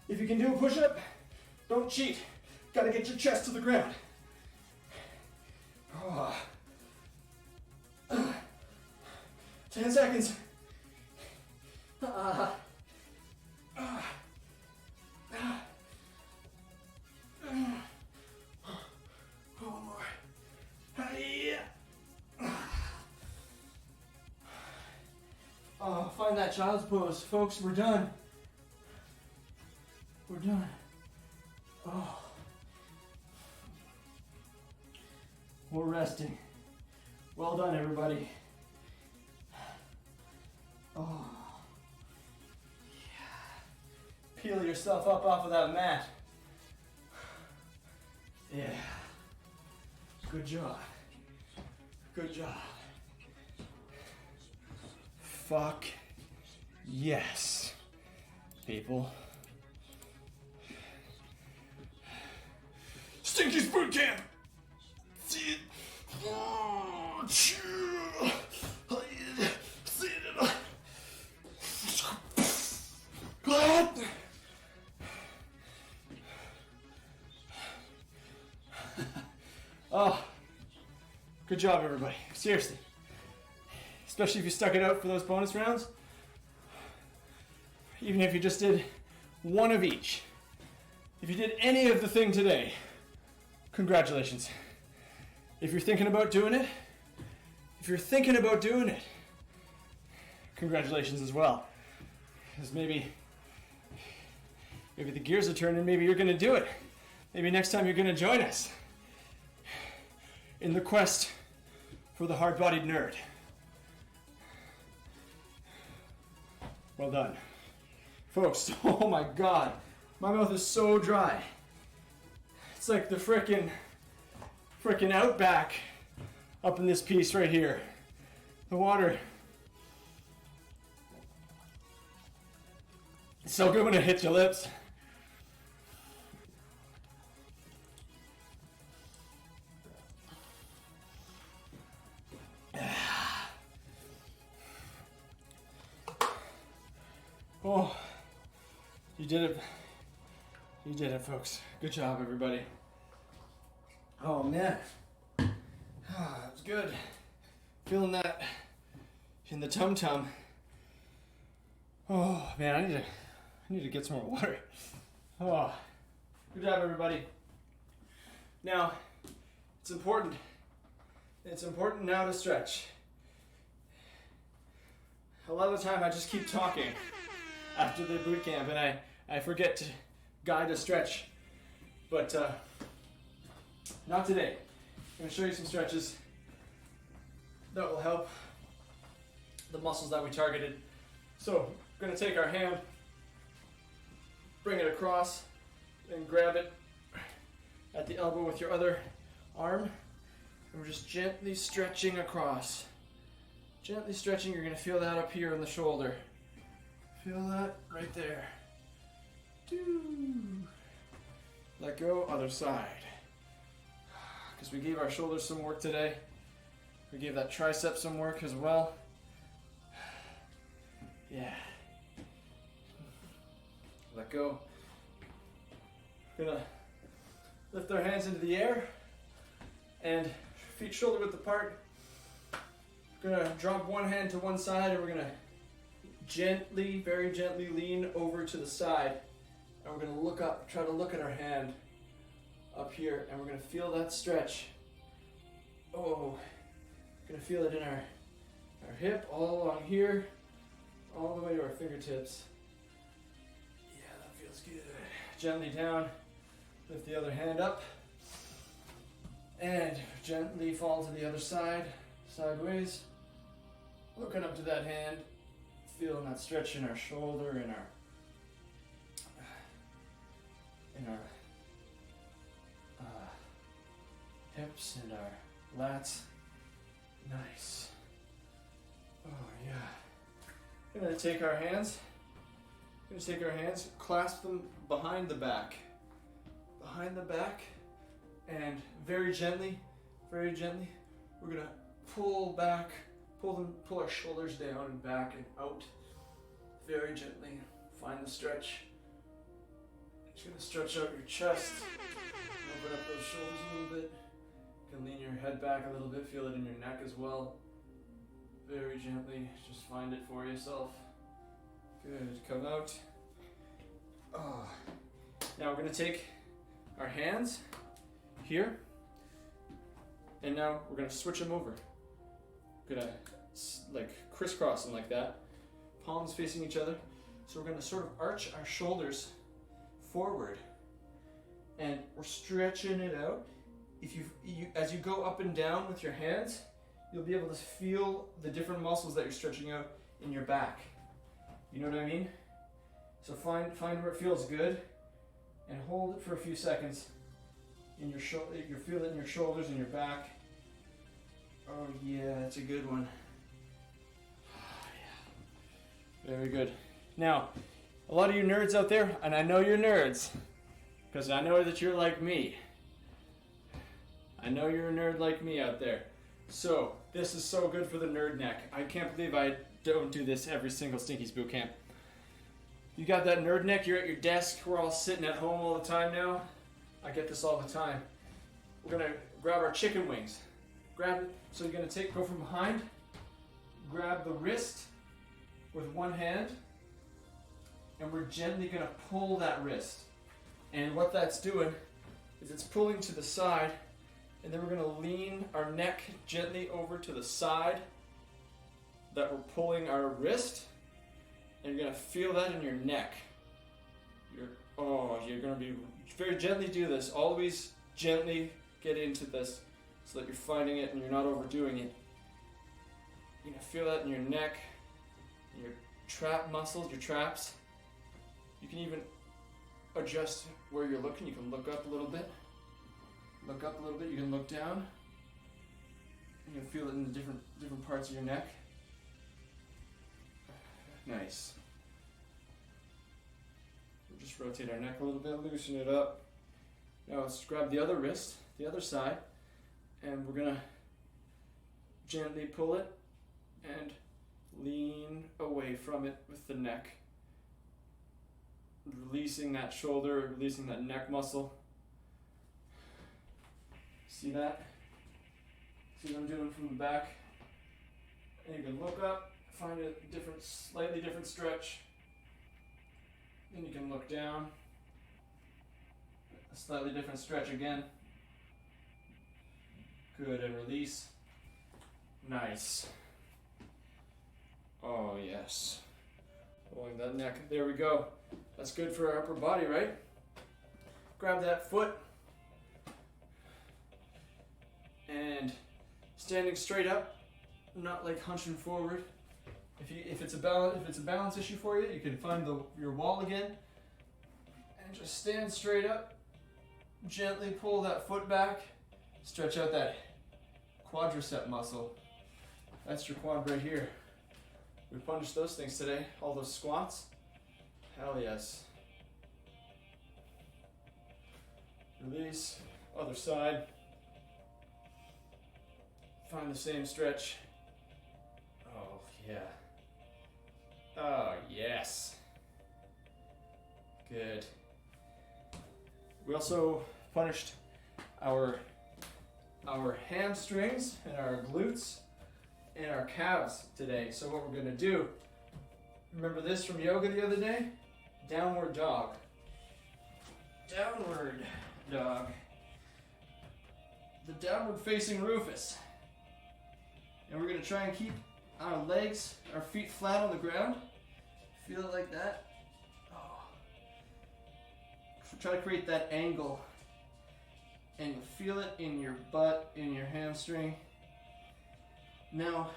[SPEAKER 1] If you can do a push-up, don't cheat. Gotta get your chest to the ground. Oh. 10 seconds. One more. Find that child's pose. Folks, we're done. We're done. Oh. We're resting. Well done, everybody. Oh. Yeah. Peel yourself up off of that mat. Yeah. Good job. Good job. Fuck yes, people. Stinky's Bootcamp! Oh, good job, everybody. Seriously. Especially if you stuck it out for those bonus rounds. Even if you just did one of each. If you did any of the thing today, congratulations. If you're thinking about doing it, congratulations as well. Because maybe the gears are turning, maybe you're gonna do it. Maybe next time you're gonna join us in the quest for the hard-bodied nerd. Well done. Folks, oh my God, my mouth is so dry. It's like the frickin' outback up in this piece right here. The water. It's so good when it hits your lips. Oh, you did it. You did it, folks. Good job, everybody. Oh, man. That was good. Feeling that in the tum-tum. Oh, man, I need to get some more water. Oh, good job, everybody. Now, it's important. It's important now to stretch. A lot of the time, I just keep talking after the boot camp, and I forget to guide a stretch. But not today. I'm going to show you some stretches that will help the muscles that we targeted. So, we're going to take our hand, bring it across, and grab it at the elbow with your other arm. And we're just gently stretching across. Gently stretching, you're going to feel that up here in the shoulder. Feel that right there. Let go, other side. Because we gave our shoulders some work today. We gave that tricep some work as well. Yeah. Let go. We're gonna lift our hands into the air and feet shoulder width apart. We're gonna drop one hand to one side and we're gonna gently, very gently lean over to the side. And we're gonna look up, try to look at our hand up here, and we're gonna feel that stretch. Oh, we're gonna feel it in our hip, all along here, all the way to our fingertips. Yeah, that feels good. Gently down, lift the other hand up, and gently fall to the other side, sideways. Looking up to that hand, feeling that stretch in our shoulder, in our hips and our lats. Nice. Oh yeah. We're gonna take our hands. Clasp them behind the back. Behind the back, and very gently, we're gonna pull back, pull our shoulders down and back and out. Very gently. Find the stretch. Just gonna stretch out your chest. Open up those shoulders a little bit. You can lean your head back a little bit, feel it in your neck as well. Very gently, just find it for yourself. Good, come out. Oh. Now we're gonna take our hands here, and now we're gonna switch them over. We're gonna like crisscross them like that, palms facing each other. So we're gonna sort of arch our shoulders forward, and we're stretching it out. If as you go up and down with your hands, you'll be able to feel the different muscles that you're stretching out in your back. You know what I mean? So find where it feels good, and hold it for a few seconds. In your you feel it in your shoulders and your back. Oh yeah, that's a good one. Very good. Now, a lot of you nerds out there, and I know you're nerds, because I know that you're like me. I know you're a nerd like me out there. So, this is so good for the nerd neck. I can't believe I don't do this every single Stinky's Bootcamp. You got that nerd neck, you're at your desk, we're all sitting at home all the time now. I get this all the time. We're gonna grab our chicken wings. Grab it, so you're gonna go from behind, grab the wrist with one hand, and we're gently gonna pull that wrist. And what that's doing is it's pulling to the side, and then we're gonna lean our neck gently over to the side that we're pulling our wrist, and you're gonna feel that in your neck. You're gonna be very gently do this. Always gently get into this so that you're finding it and you're not overdoing it. You're gonna feel that in your neck, your trap muscles, your traps. You can even adjust where you're looking. You can look up a little bit. Look up a little bit. You can look down. You can feel it in the different parts of your neck. Nice. We'll just rotate our neck a little bit, loosen it up. Now let's grab the other wrist, the other side, and we're gonna gently pull it and lean away from it with the neck. Releasing that shoulder, releasing that neck muscle. See that? See what I'm doing from the back? And you can look up, find a slightly different stretch. Then you can look down. A slightly different stretch again. Good, and release. Nice. Oh yes. Pulling that neck. There we go. That's good for our upper body, right? Grab that foot and standing straight up, not like hunching forward. If it's a balance issue for you, you can find your wall again and just stand straight up. Gently pull that foot back, stretch out that quadricep muscle. That's your quad right here. We punished those things today, all those squats. Hell yes. Release, other side. Find the same stretch. Oh yeah. Oh yes. Good. We also punished our hamstrings and our glutes and our calves today. So what we're gonna do, remember this from yoga the other day? Downward dog. Downward dog. The downward facing Rufus. And we're gonna try and keep our legs, our feet flat on the ground. Feel it like that. Oh. Try to create that angle. And you feel it in your butt, in your hamstring. Now,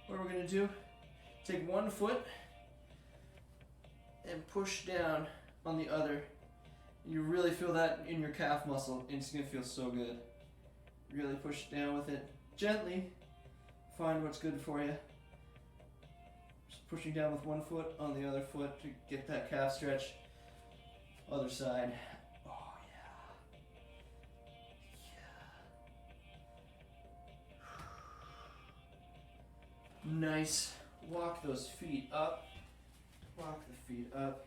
[SPEAKER 1] what we're gonna do, take one foot and push down on the other. You really feel that in your calf muscle, and it's gonna feel so good. Really push down with it gently. Find what's good for you. Just pushing down with one foot on the other foot to get that calf stretch. Other side. Oh yeah. Yeah. Nice. Walk those feet up. Walk the feet up.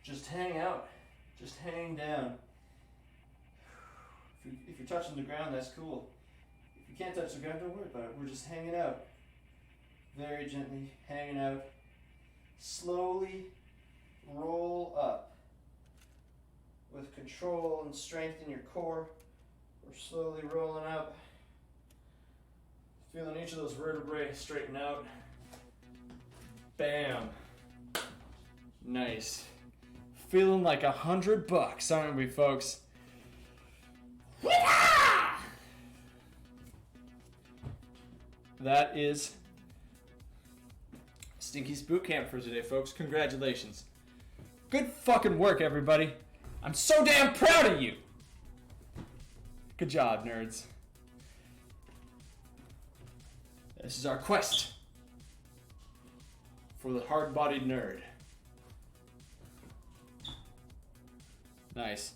[SPEAKER 1] Just hang out. Just hang down. If you're touching the ground, that's cool. If you can't touch the ground, don't worry about it. We're just hanging out. Very gently hanging out. Slowly roll up. With control and strength in your core. We're slowly rolling up. Feeling each of those vertebrae straighten out. Bam. Nice. Feeling like $100, aren't we, folks? That is Stinky's Bootcamp for today, folks. Congratulations. Good fucking work, everybody. I'm so damn proud of you. Good job, nerds. This is our quest for the hard-bodied nerd. Nice.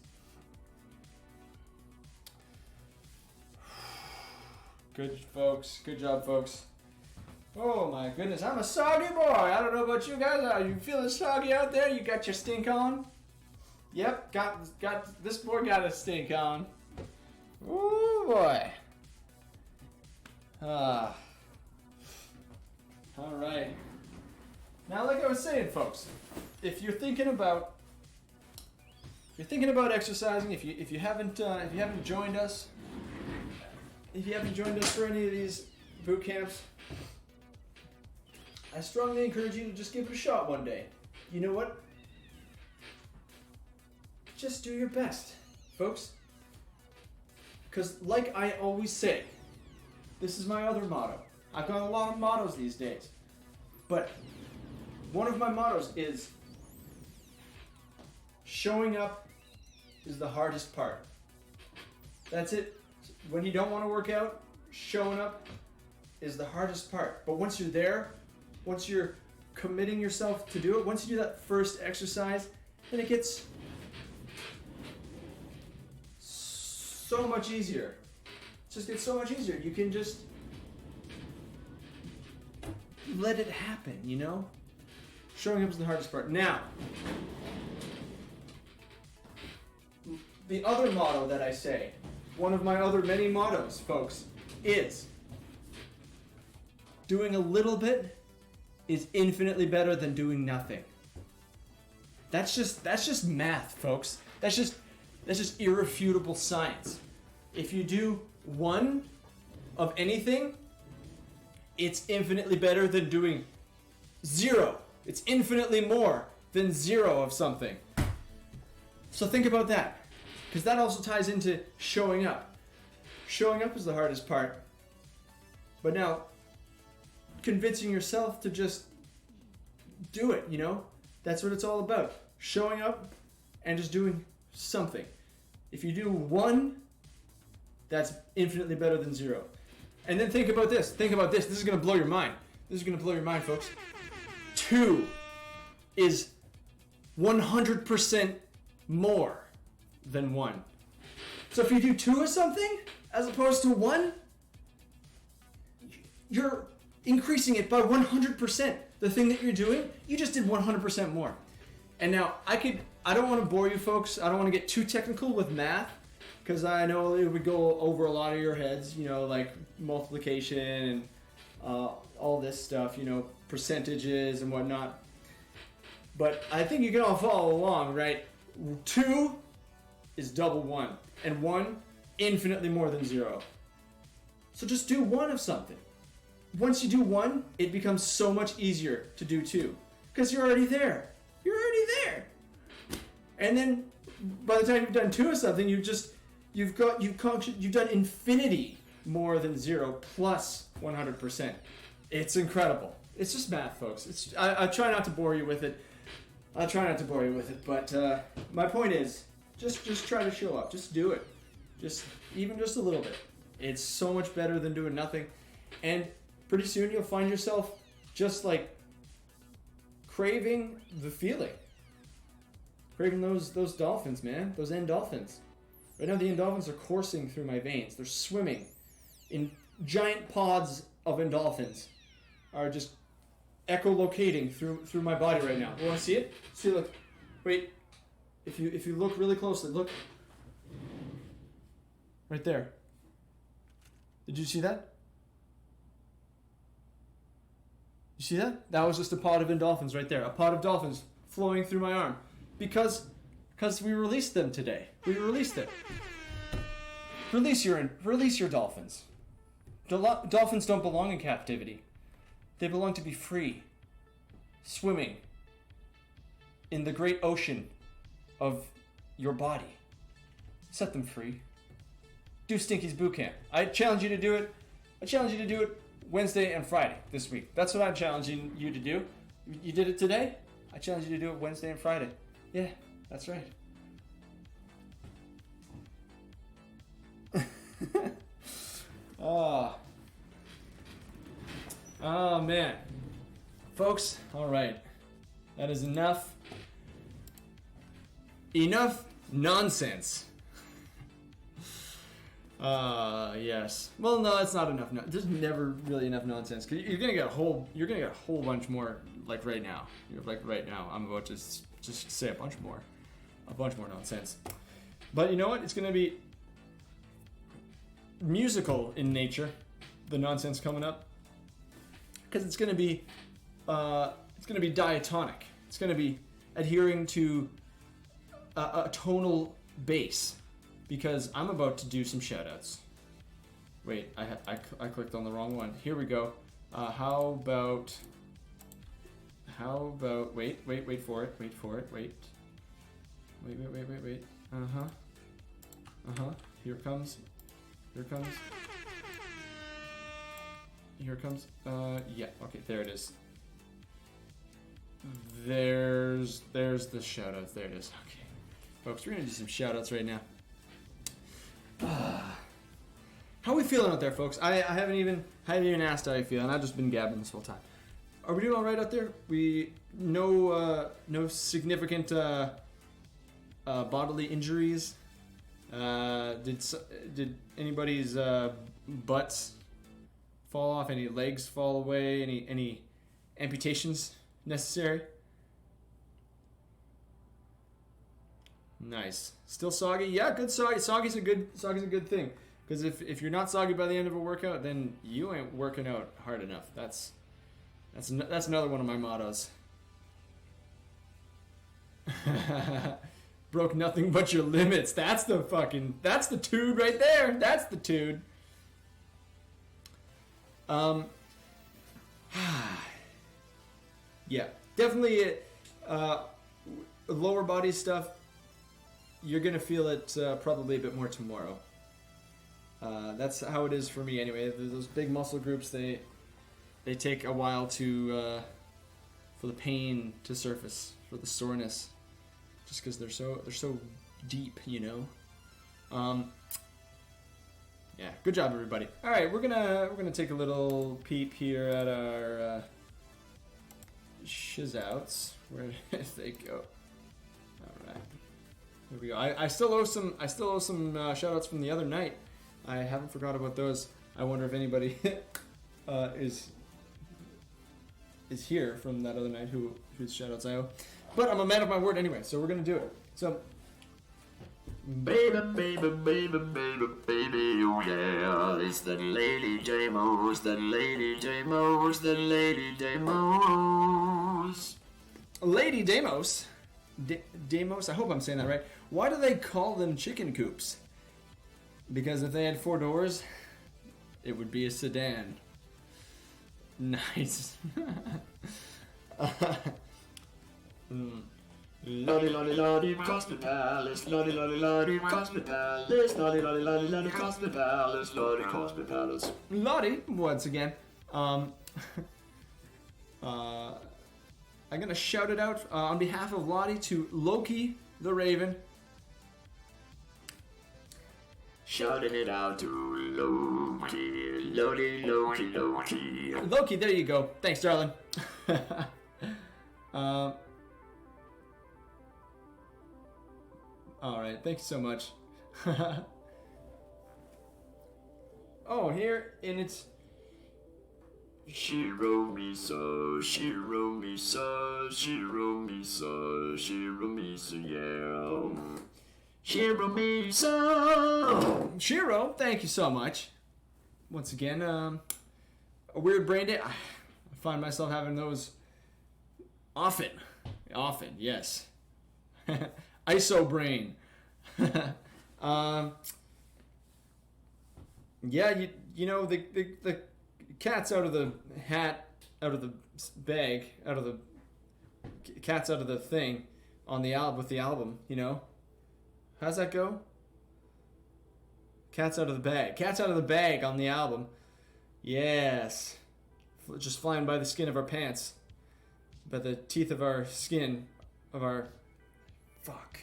[SPEAKER 1] Good, folks. Good job, folks. Oh my goodness, I'm a soggy boy. I don't know about you guys. Are you feeling soggy out there? You got your stink on? Yep, got this boy got a stink on. Ooh boy. All right. Now, like I was saying, folks, if you're thinking about exercising, if you haven't joined us, for any of these boot camps, I strongly encourage you to just give it a shot one day. You know what? Just do your best, folks. Because like I always say, this is my other motto. I've got a lot of mottos these days. But one of my mottos is showing up is the hardest part. That's it. When you don't want to work out, showing up is the hardest part. But once you're there, once you're committing yourself to do it, once you do that first exercise, then it gets so much easier. It just gets so much easier. You can just let it happen, you know? Showing up is the hardest part. Now, the other motto that I say, one of my other many mottos, folks, is doing a little bit is infinitely better than doing nothing. That's just math, folks. That's just irrefutable science. If you do one of anything, it's infinitely better than doing zero. It's infinitely more than 0 of something. So think about that, because that also ties into showing up. Showing up is the hardest part. But now, convincing yourself to just do it, that's what it's all about. Showing up and just doing something. If you do 1, that's infinitely better than 0. And then think about this. This is going to blow your mind. Folks. 2 is 100% more than 1. So if you do 2 of something as opposed to 1, you're increasing it by 100%. The thing that you're doing, you just did 100% more. And now, I don't want to bore you folks. I don't want to get too technical with math, because I know it would go over a lot of your heads, like multiplication and all this stuff, percentages and whatnot. But I think you can all follow along, right? 2 is double 1, and 1 infinitely more than 0. So just do 1 of something. Once you do 1, it becomes so much easier to do 2, because you're already there. And then by the time you've done 2 of something, you've done infinity more than 0 plus 100%. It's incredible. It's just math, folks. I try not to bore you with it. But my point is, just try to show up. Just do it. Even just a little bit. It's so much better than doing nothing. And pretty soon you'll find yourself just like craving the feeling. Craving those dolphins, man. Those endorphins. Right now the endorphins are coursing through my veins. They're swimming in giant pods of endorphins. Are just echolocating through my body right now. You want to see it? See, look. Wait. If you look really closely, look. Right there. Did you see that? You see that? That was just a pod of endorphins right there. A pod of dolphins flowing through my arm. Because we released them today. We released them. Release your dolphins. Dolphins don't belong in captivity. They belong to be free, swimming in the great ocean of your body. Set them free. Do Stinky's Bootcamp. I challenge you to do it. Wednesday and Friday this week. That's what I'm challenging you to do. You did it today? I challenge you to do it Wednesday and Friday. Yeah, that's right. Oh man. Folks, alright. That is enough nonsense. Yes. Well, no, it's not enough. There's never really enough nonsense. Cause you're gonna get a whole bunch more. Like right now. I'm about to just say a bunch more nonsense. But you know what? It's gonna be musical in nature. The nonsense coming up, because it's gonna be diatonic. It's gonna be adhering to a tonal bass. Because I'm about to do some shoutouts. Wait, I clicked on the wrong one. Here we go. How about? Wait for it. Wait. Here comes. Yeah. Okay. There it is. There's the shoutouts. There it is. Okay, folks, we're gonna do some shoutouts right now. How are we feeling out there, folks? I haven't even asked how you feel, and I've just been gabbing this whole time. Are we doing all right out there? No significant bodily injuries. Did anybody's butts fall off? Any legs fall away? Any amputations necessary? Nice. Still soggy? Yeah, good soggy. Soggy's a good thing. Because if you're not soggy by the end of a workout, then you ain't working out hard enough. That's another one of my mottos. Broke nothing but your limits. That's the tude right there. That's the tude. Yeah, definitely. lower body stuff, you're gonna feel it probably a bit more tomorrow. That's how it is for me anyway. Those big muscle groups, they take a while to for the pain to surface, for the soreness, just because they're so deep, you know. Yeah, good job, everybody. All right, we're gonna take a little peep here at our Shoutouts. Where did they go? All right, here we go. I still owe some shoutouts from the other night. I haven't forgot about those. I wonder if anybody is here from that other night whose shoutouts I owe. But I'm a man of my word anyway, so we're gonna do it. So.
[SPEAKER 2] Baby, baby, baby, baby, baby, oh yeah, it's the Lady J-Mo's, the Lady J-Mo's, the Lady J-Mo's.
[SPEAKER 1] Lady Demos? Demos? I hope I'm saying that right. Why do they call them chicken coops? Because if they had 4 doors, it would be a sedan. Nice.
[SPEAKER 2] Lottie, lottie, lottie, Cosmic Palace, lottie, lottie, lottie, Cosmic Palace, lottie, lottie, lottie, lottie, Cosmic Palace, lottie, Cosmic Palace.
[SPEAKER 1] Lottie, once again. I'm gonna shout it out on behalf of Lottie to Loki the Raven.
[SPEAKER 2] Shouting it out to Loki, Lottie, Loki, Loki.
[SPEAKER 1] Loki, there you go. Thanks, darling. All right, thank you so much. Oh, here, and it's...
[SPEAKER 2] She wrote me so, she wrote me so, she wrote me so, she wrote me so, yeah. Shiro me so.
[SPEAKER 1] Shiro, thank you so much. Once again, a weird brain day. I find myself having those often, yes. ISO brain. Yeah, you know the cat's out of the hat, out of the bag, cat's out of the thing on the album with the album. You know, how's that go? Cat's out of the bag. Cat's out of the bag on the album. Yes, just flying by the skin of our pants, by the teeth of our skin, of our. Fuck.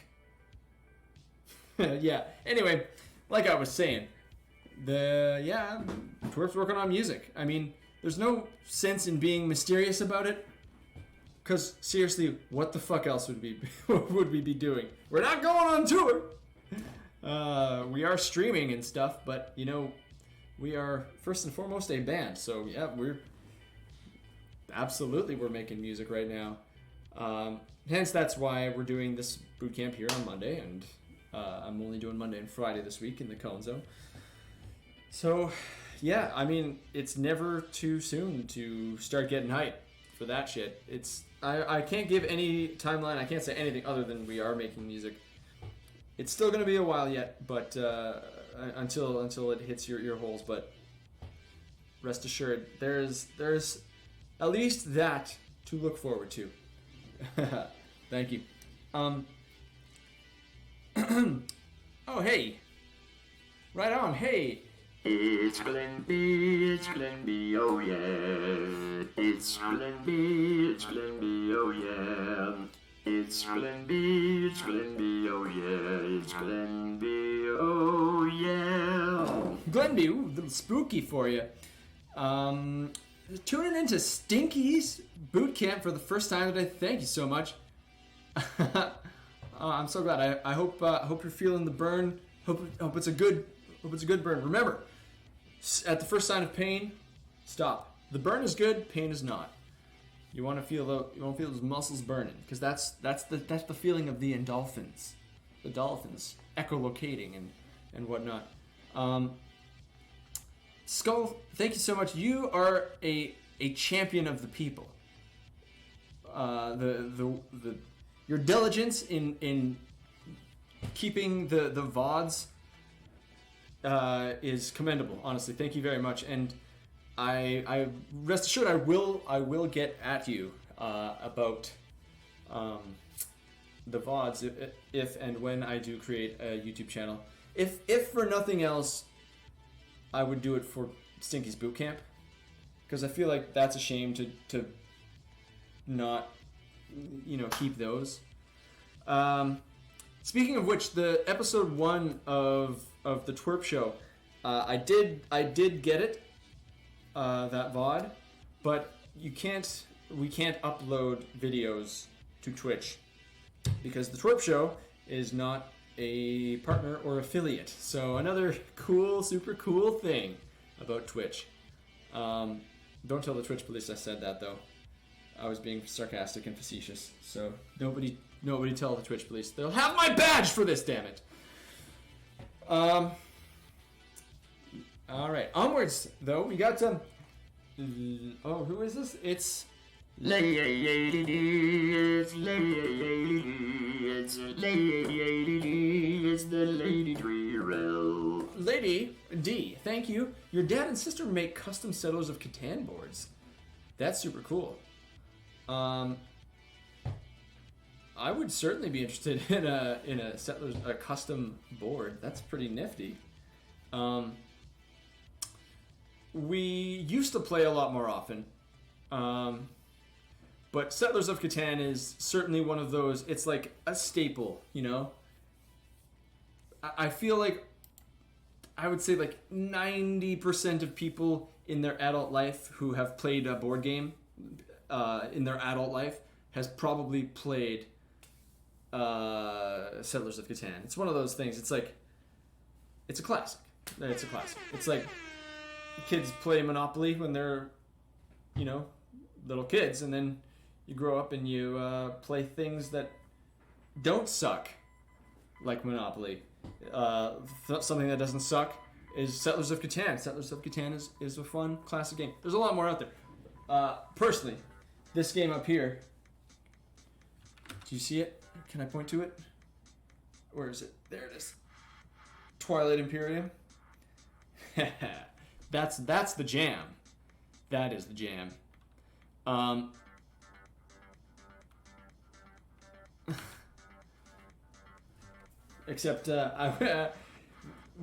[SPEAKER 1] Yeah. Anyway, like I was saying, Twerp's working on music. I mean, there's no sense in being mysterious about it. Cause seriously, what the fuck else would we be doing? We're not going on tour. We are streaming and stuff, but you know, we are first and foremost a band. So yeah, we're making music right now. Hence, that's why we're doing this boot camp here on Monday, and I'm only doing Monday and Friday this week in the Cone Zone. So, yeah, I mean, it's never too soon to start getting hype for that shit. I can't give any timeline. I can't say anything other than we are making music. It's still going to be a while yet, but until it hits your ear holes. But rest assured, there's at least that to look forward to. Thank you. Oh, hey. Right on, hey.
[SPEAKER 2] It's Glen B, oh yeah. It's Glen B, oh yeah. It's Glen B, oh yeah. It's Glen B, oh yeah.
[SPEAKER 1] Glenby, ooh, a little spooky for you. Tuning into Stinky's Bootcamp for the first time today. Thank you so much. I'm so glad. I hope you're feeling the burn. Hope it's a good burn. Remember, at the first sign of pain, stop. The burn is good. Pain is not. You want to feel those muscles burning, because that's the feeling of the endorphins. The dolphins echolocating and whatnot. Skull, thank you so much. You are a champion of the people. Your diligence in keeping the VODs is commendable. Honestly, thank you very much. And I rest assured I will get at you about the VODs if and when I do create a YouTube channel. If for nothing else, I would do it for Stinky's Bootcamp, because I feel like that's a shame to not, keep those. Speaking of which, the episode 1 of the Twerp Show, I did get it, that VOD, but we can't upload videos to Twitch because the Twerp Show is not a partner or affiliate. So another super cool thing about Twitch. Don't tell the Twitch police I said that, though. I was being sarcastic and facetious. So nobody tell the Twitch police. They'll have my badge for this, damn it. All right, onwards though. We got some. Oh, who is this? It's
[SPEAKER 2] It's the Lady Drero.
[SPEAKER 1] Lady D. Thank you. Your dad and sister make custom Settlers of Catan boards. That's super cool. I would certainly be interested in a Settlers custom board. That's pretty nifty. We used to play a lot more often. But Settlers of Catan is certainly one of those, it's like a staple, I feel like, I would say like 90% of people in their adult life who have played a board game in their adult life has probably played Settlers of Catan. It's one of those things, it's like, it's a classic. It's a classic. It's like kids play Monopoly when they're, little kids, and then you grow up and you play things that don't suck, like Monopoly. Something that doesn't suck is Settlers of Catan. Settlers of Catan is a fun, classic game. There's a lot more out there. Personally, this game up here, do you see it? Can I point to it? Where is it? There it is. Twilight Imperium. That's the jam. That is the jam. Except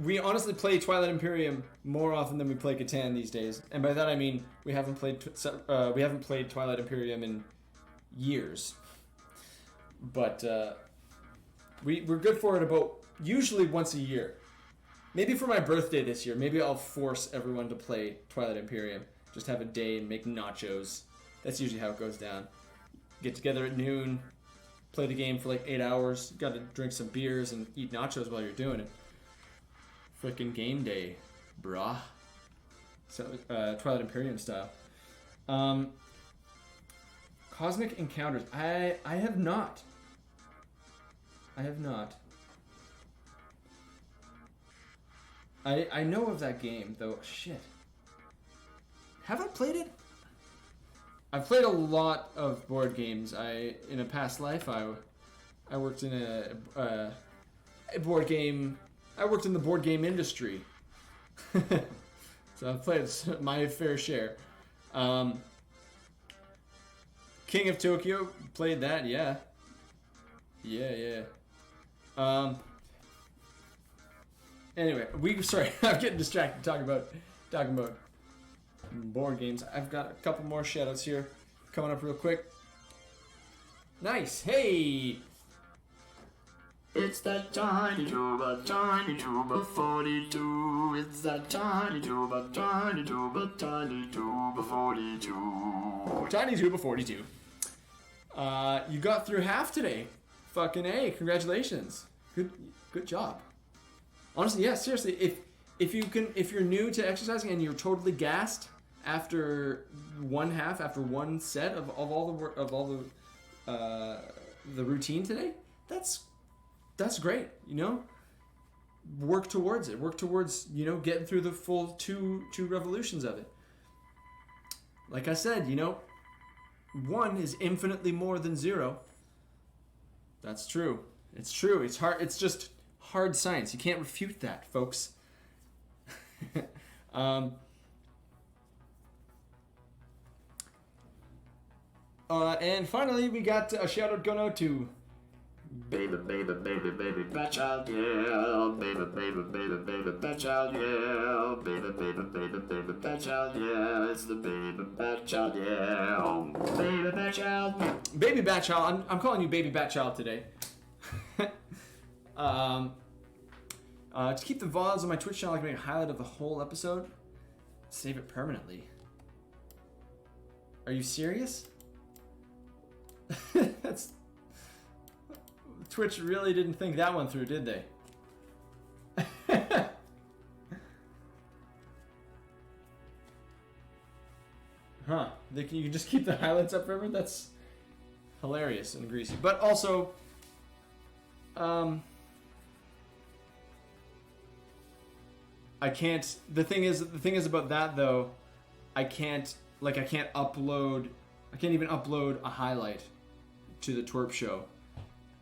[SPEAKER 1] we honestly play Twilight Imperium more often than we play Catan these days, and by that I mean we haven't played Twilight Imperium in years. But we're good for it about usually once a year. Maybe for my birthday this year, maybe I'll force everyone to play Twilight Imperium. Just have a day and make nachos. That's usually how it goes down. Get together at noon, play the game for like 8 hours. Got to drink some beers and eat nachos while you're doing it. Frickin' game day, brah. So Twilight Imperium style. Cosmic Encounters. I have not. I know of that game though. Shit. Have I played it? I've played a lot of board games. In a past life, I worked in a board game. I worked in the board game industry, so I've played my fair share. King of Tokyo, played that, yeah. Anyway, sorry, I'm getting distracted talking about board games. I've got a couple more shoutouts here coming up real quick. Nice, hey!
[SPEAKER 2] It's that tiny tuba 42. It's that tiny tuba 42.
[SPEAKER 1] Tiny tuba 42. You got through half today. Fucking A, congratulations. Good job. Honestly, yeah, seriously, if you're new to exercising and you're totally gassed after one set of all the routine today, that's great, Work towards it. Work towards, getting through the full two revolutions of it. Like I said, 1 is infinitely more than 0. That's true. It's true. It's hard. It's just hard science. You can't refute that, folks. And finally, we got a shout out going out to
[SPEAKER 2] Baby, baby, baby, baby, bat child, yeah. Baby, baby, baby, baby, bat child, yeah. Baby, baby, baby, baby, bat child, yeah. It's the baby bat child, yeah. Baby bat child.
[SPEAKER 1] Baby Bat Child. I'm calling you Baby Bat Child today. To keep the VODs on my Twitch channel, I can make a highlight of the whole episode. Save it permanently. Are you serious? That's... Twitch really didn't think that one through, did they? Huh. You can just keep the highlights up forever? That's hilarious and greasy. But also, I can't. The thing is about that though, I can't upload. I can't even upload a highlight to the twerp show.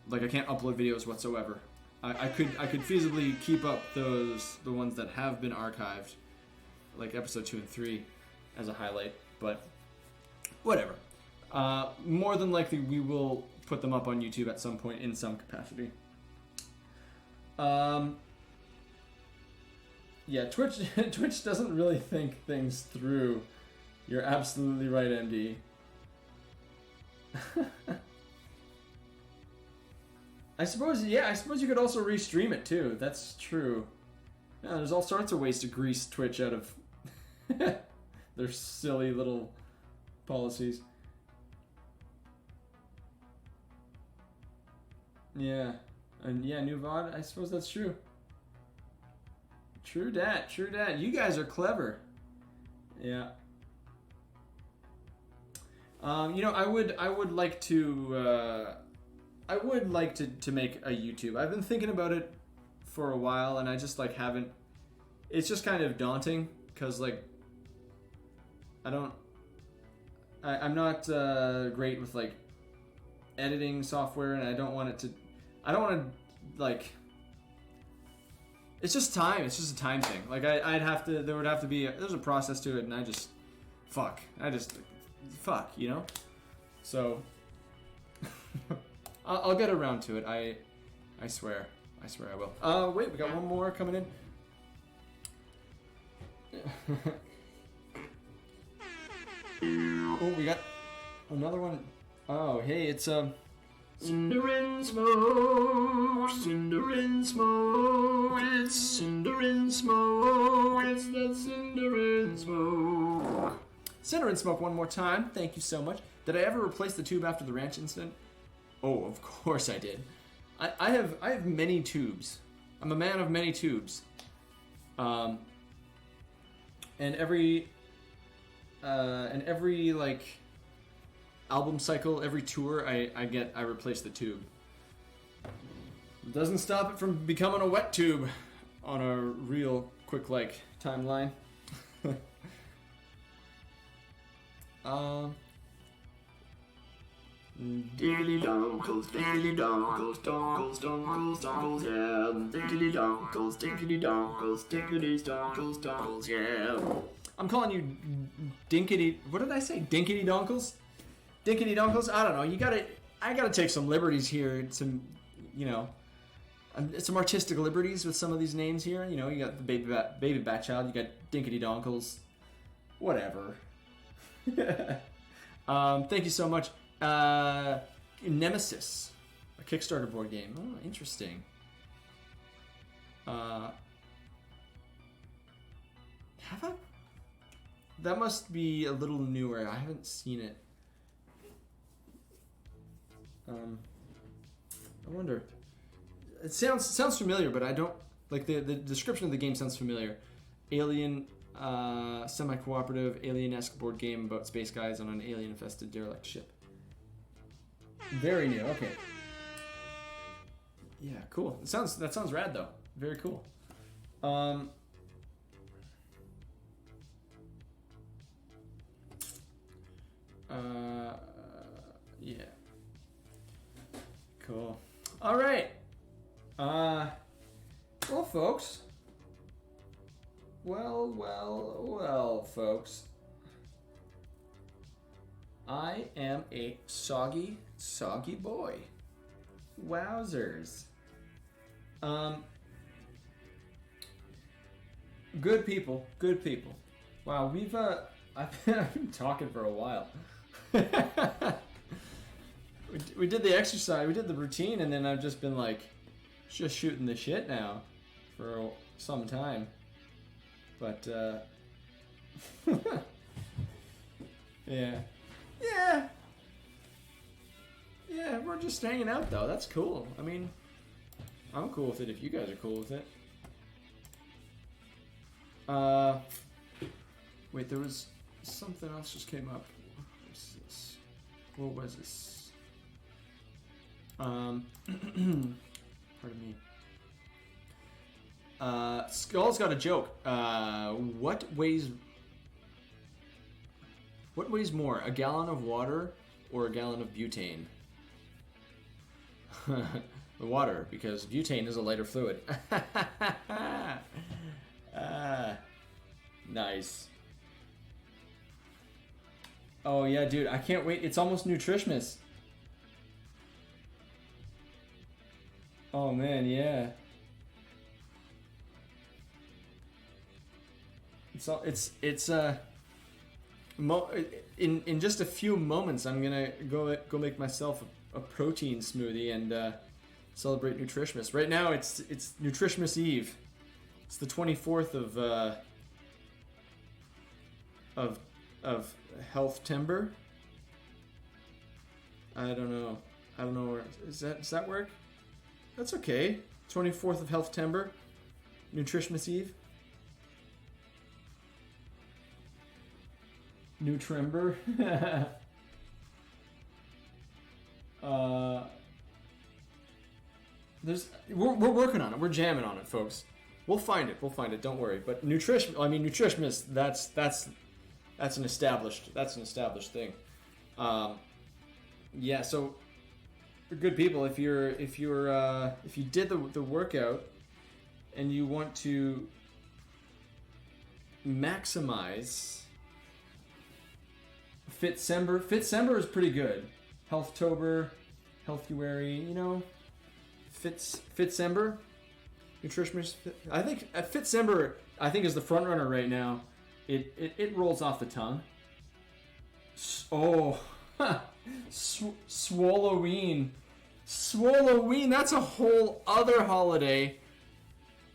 [SPEAKER 1] Like I can't upload videos whatsoever. I could feasibly keep up the ones that have been archived, like episode 2 and 3, as a highlight. But whatever. More than likely, we will put them up on YouTube at some point in some capacity. Yeah, Twitch doesn't really think things through. You're absolutely right, MD. I suppose you could also restream it too. That's true. Yeah, there's all sorts of ways to grease Twitch out of their silly little policies. Yeah. And yeah, new VOD, I suppose that's true. True dat. You guys are clever. Yeah. I would like to make a YouTube. I've been thinking about it for a while, and I just haven't. It's just kind of daunting because I'm not great with editing software, and I don't want to. It's just time. It's just a time thing. There would have to be. There's a process to it, and I just fuck, you know. So I'll get around to it. I swear I will. Wait, we got one more coming in. Oh, we got another one. Oh, hey, it's
[SPEAKER 2] Cinder and smoke, cinder and smoke, it's cinder and smoke, it's that cinder and smoke.
[SPEAKER 1] Cinder and smoke one more time. Thank you so much. Did I ever replace the tube after the ranch incident? Oh, of course I did. I have many tubes. I'm a man of many tubes. And every album cycle, every tour, I replace the tube. It doesn't stop it from becoming a wet tube on a real quick timeline.
[SPEAKER 2] Diggity donkles, diggity donkles, donkles, donkles, donkles, yeah. Diggity donkles, diggity donkles, diggity donkles, donkles, yeah.
[SPEAKER 1] I'm calling you dinkity. What did I say? Dinkity donkles? Dinkity donkles? I don't know. I gotta take some liberties here. Some artistic liberties with some of these names here. You know, you got the baby bat child. You got dinkity donkles. Whatever. Thank you so much. Nemesis, a Kickstarter board game. Oh, interesting. Have I? That must be a little newer. I haven't seen it. I wonder. It sounds familiar, but I don't the description of the game sounds familiar. Alien, semi-cooperative, alien-esque board game about space guys on an alien-infested derelict ship. Very new. Okay. Yeah, cool. That sounds rad though. Very cool. Yeah. Cool. All right. Well, folks. Well, folks. I am a soggy boy. Wowzers. Good people. Good people. Wow, we've I've been talking for a while. we did the exercise, we did the routine, and then I've just been like, just shooting the shit now for some time. But yeah, we're just hanging out though. That's cool. I mean, I'm cool with it if you guys are cool with it. Wait, there was something else just came up. What is this? What was this? Pardon me. Skull's got a joke. What weighs more, a gallon of water or a gallon of butane? The water, because butane is a lighter fluid. Nice. Oh yeah, dude, I can't wait. It's almost Nutritionist. Oh man, yeah. In just a few moments I'm gonna go make myself a protein smoothie and celebrate Nutritionist. Right now it's Nutritionist Eve. It's the 24th of Health Timber. I don't know where does that work? That's okay. 24th of Health Timber, Nutritionist Eve. Nutrimber. We're working on it. We're jamming on it, folks. We'll find it. Don't worry. But Nutritionist. That's an established thing. Yeah. So, for good people, if you did the workout and you want to maximize Fitcember is pretty good. Healthtober, Healthuary, Fitcember, Nutritionist. I think Fitcember, is the front runner right now. It rolls off the tongue. Oh, Swalloween. That's a whole other holiday.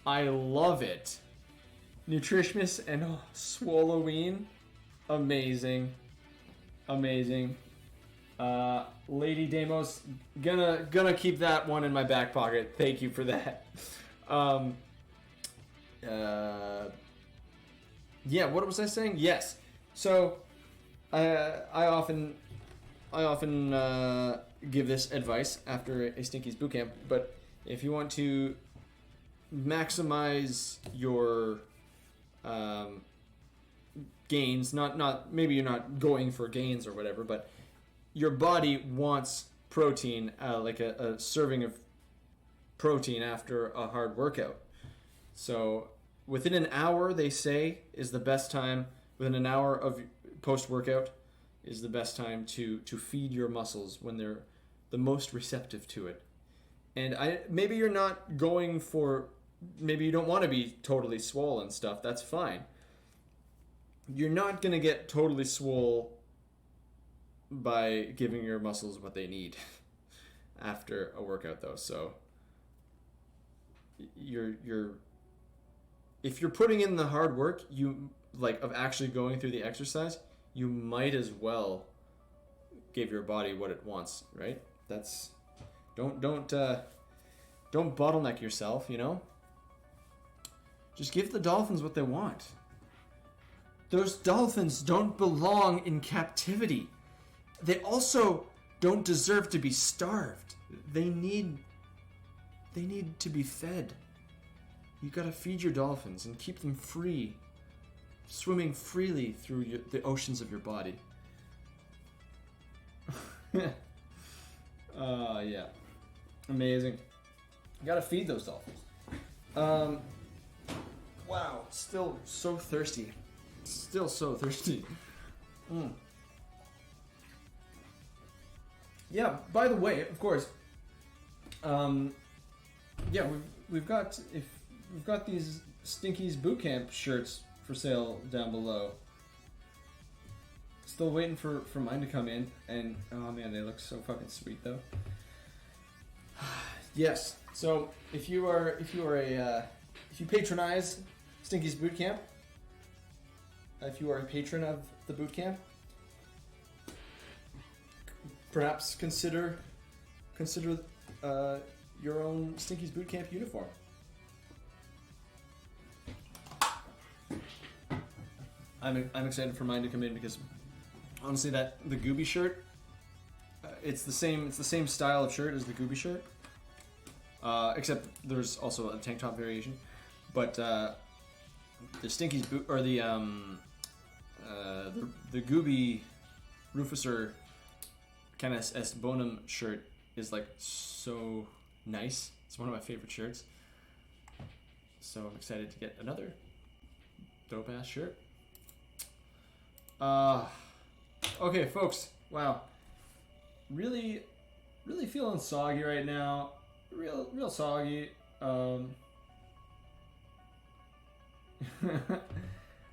[SPEAKER 1] I love it. Nutritionist and Swalloween, amazing. Lady Damos, gonna keep that one in my back pocket. Thank you for that. Yeah, what was I saying? Yes. So, I often give this advice after a Stinky's Bootcamp, but if you want to maximize your gains, not maybe you're not going for gains or whatever, but your body wants protein, like a serving of protein after a hard workout. So within an hour, they say, is the best time. Within an hour of post-workout is the best time to feed your muscles when they're the most receptive to it. And maybe you're not going for, maybe you don't want to be totally swole and stuff. That's fine. You're not going to get totally swole by giving your muscles what they need after a workout, though. So if you're putting in the hard work, of actually going through the exercise, you might as well give your body what it wants, right? That's don't bottleneck yourself, Just give the dolphins what they want. Those dolphins don't belong in captivity. They also don't deserve to be starved. They need to be fed. You gotta feed your dolphins and keep them free, swimming freely through the oceans of your body. Yeah. Amazing. You gotta feed those dolphins. Wow, still so thirsty. Yeah, by the way, of course, Yeah, we've got these Stinky's Bootcamp shirts for sale down below. Still waiting for mine to come in, and oh man, they look so fucking sweet though. Yes. So if you patronize Stinky's Bootcamp, if you are a patron of the bootcamp, perhaps consider your own Stinky's Bootcamp uniform. I'm excited for mine to come in because honestly, the Gooby shirt, it's the same style of shirt as the Gooby shirt, except there's also a tank top variation. But the Stinky's boot or the Gooby Rufuser kind of S Bonum shirt is like so nice. It's one of my favorite shirts. So I'm excited to get another dope ass shirt. Okay, folks. Wow. Really feeling soggy right now. Real soggy.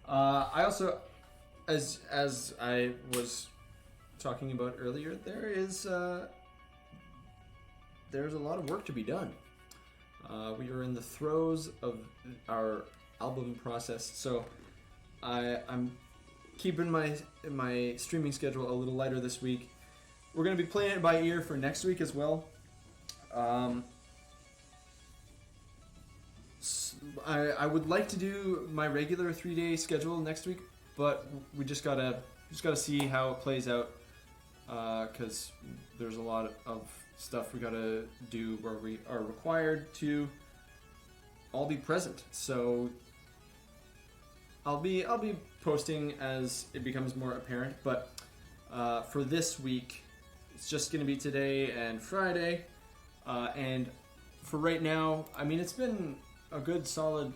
[SPEAKER 1] I also, as I was talking about earlier, there's a lot of work to be done. We are in the throes of our album process, so I'm keeping my streaming schedule a little lighter this week. We're going to be playing it by ear for next week as well. I would like to do my regular 3-day schedule next week, but we just gotta see how it plays out, because there's a lot of stuff we gotta do where we are required to all be present. So I'll be posting as it becomes more apparent, but for this week it's just gonna be today and Friday, and for right now, I mean, it's been a good solid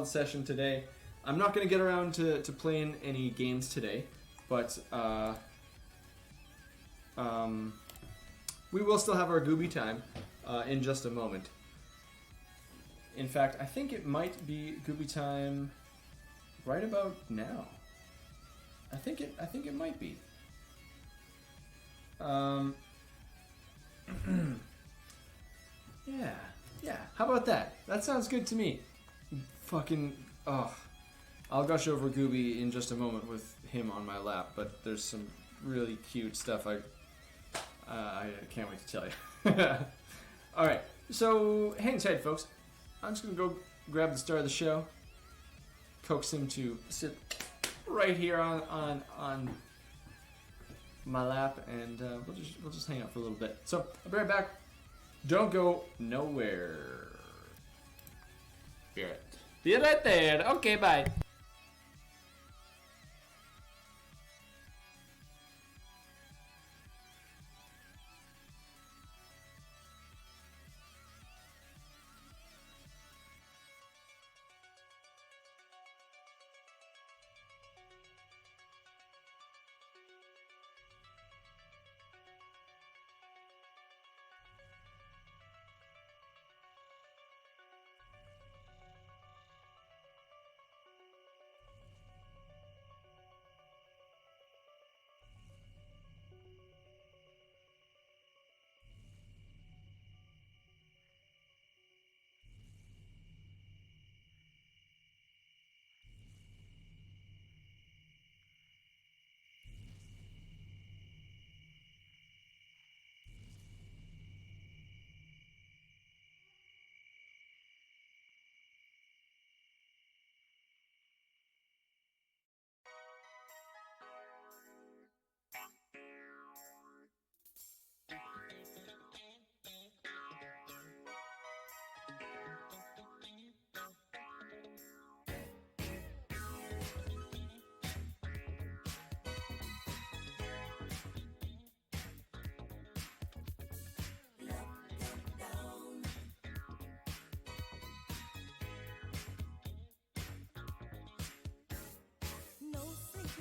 [SPEAKER 1] session today. I'm not gonna get around to playing any games today, but we will still have our Gooby time in just a moment. In fact, I think it might be Gooby time right about now. I think it might be. Yeah. How about that? That sounds good to me. Fucking I'll gush over Gooby in just a moment with him on my lap, but there's some really cute stuff I can't wait to tell you. All right, so hang tight, folks. I'm just gonna go grab the star of the show, coax him to sit right here on my lap, and we'll just hang out for a little bit. So I'll be right back. Don't go nowhere. Be right there. Okay, bye.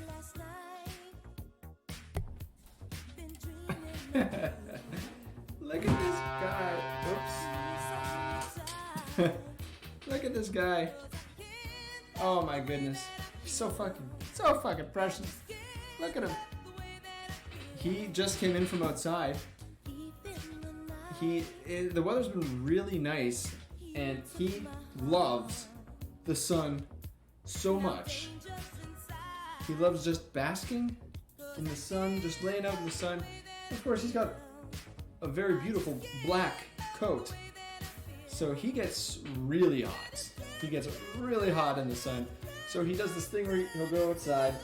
[SPEAKER 3] Last night, been dreaming.
[SPEAKER 1] Look at this guy. Look at this guy. Oh my goodness. He's so fucking precious. Look at him. He just came in from outside. The weather's been really nice, and he loves the sun so much. He loves just basking in the sun, just laying out in the sun. Of course, he's got a very beautiful black coat, so he gets really hot. He gets really hot in the sun. So he does this thing where he'll go outside,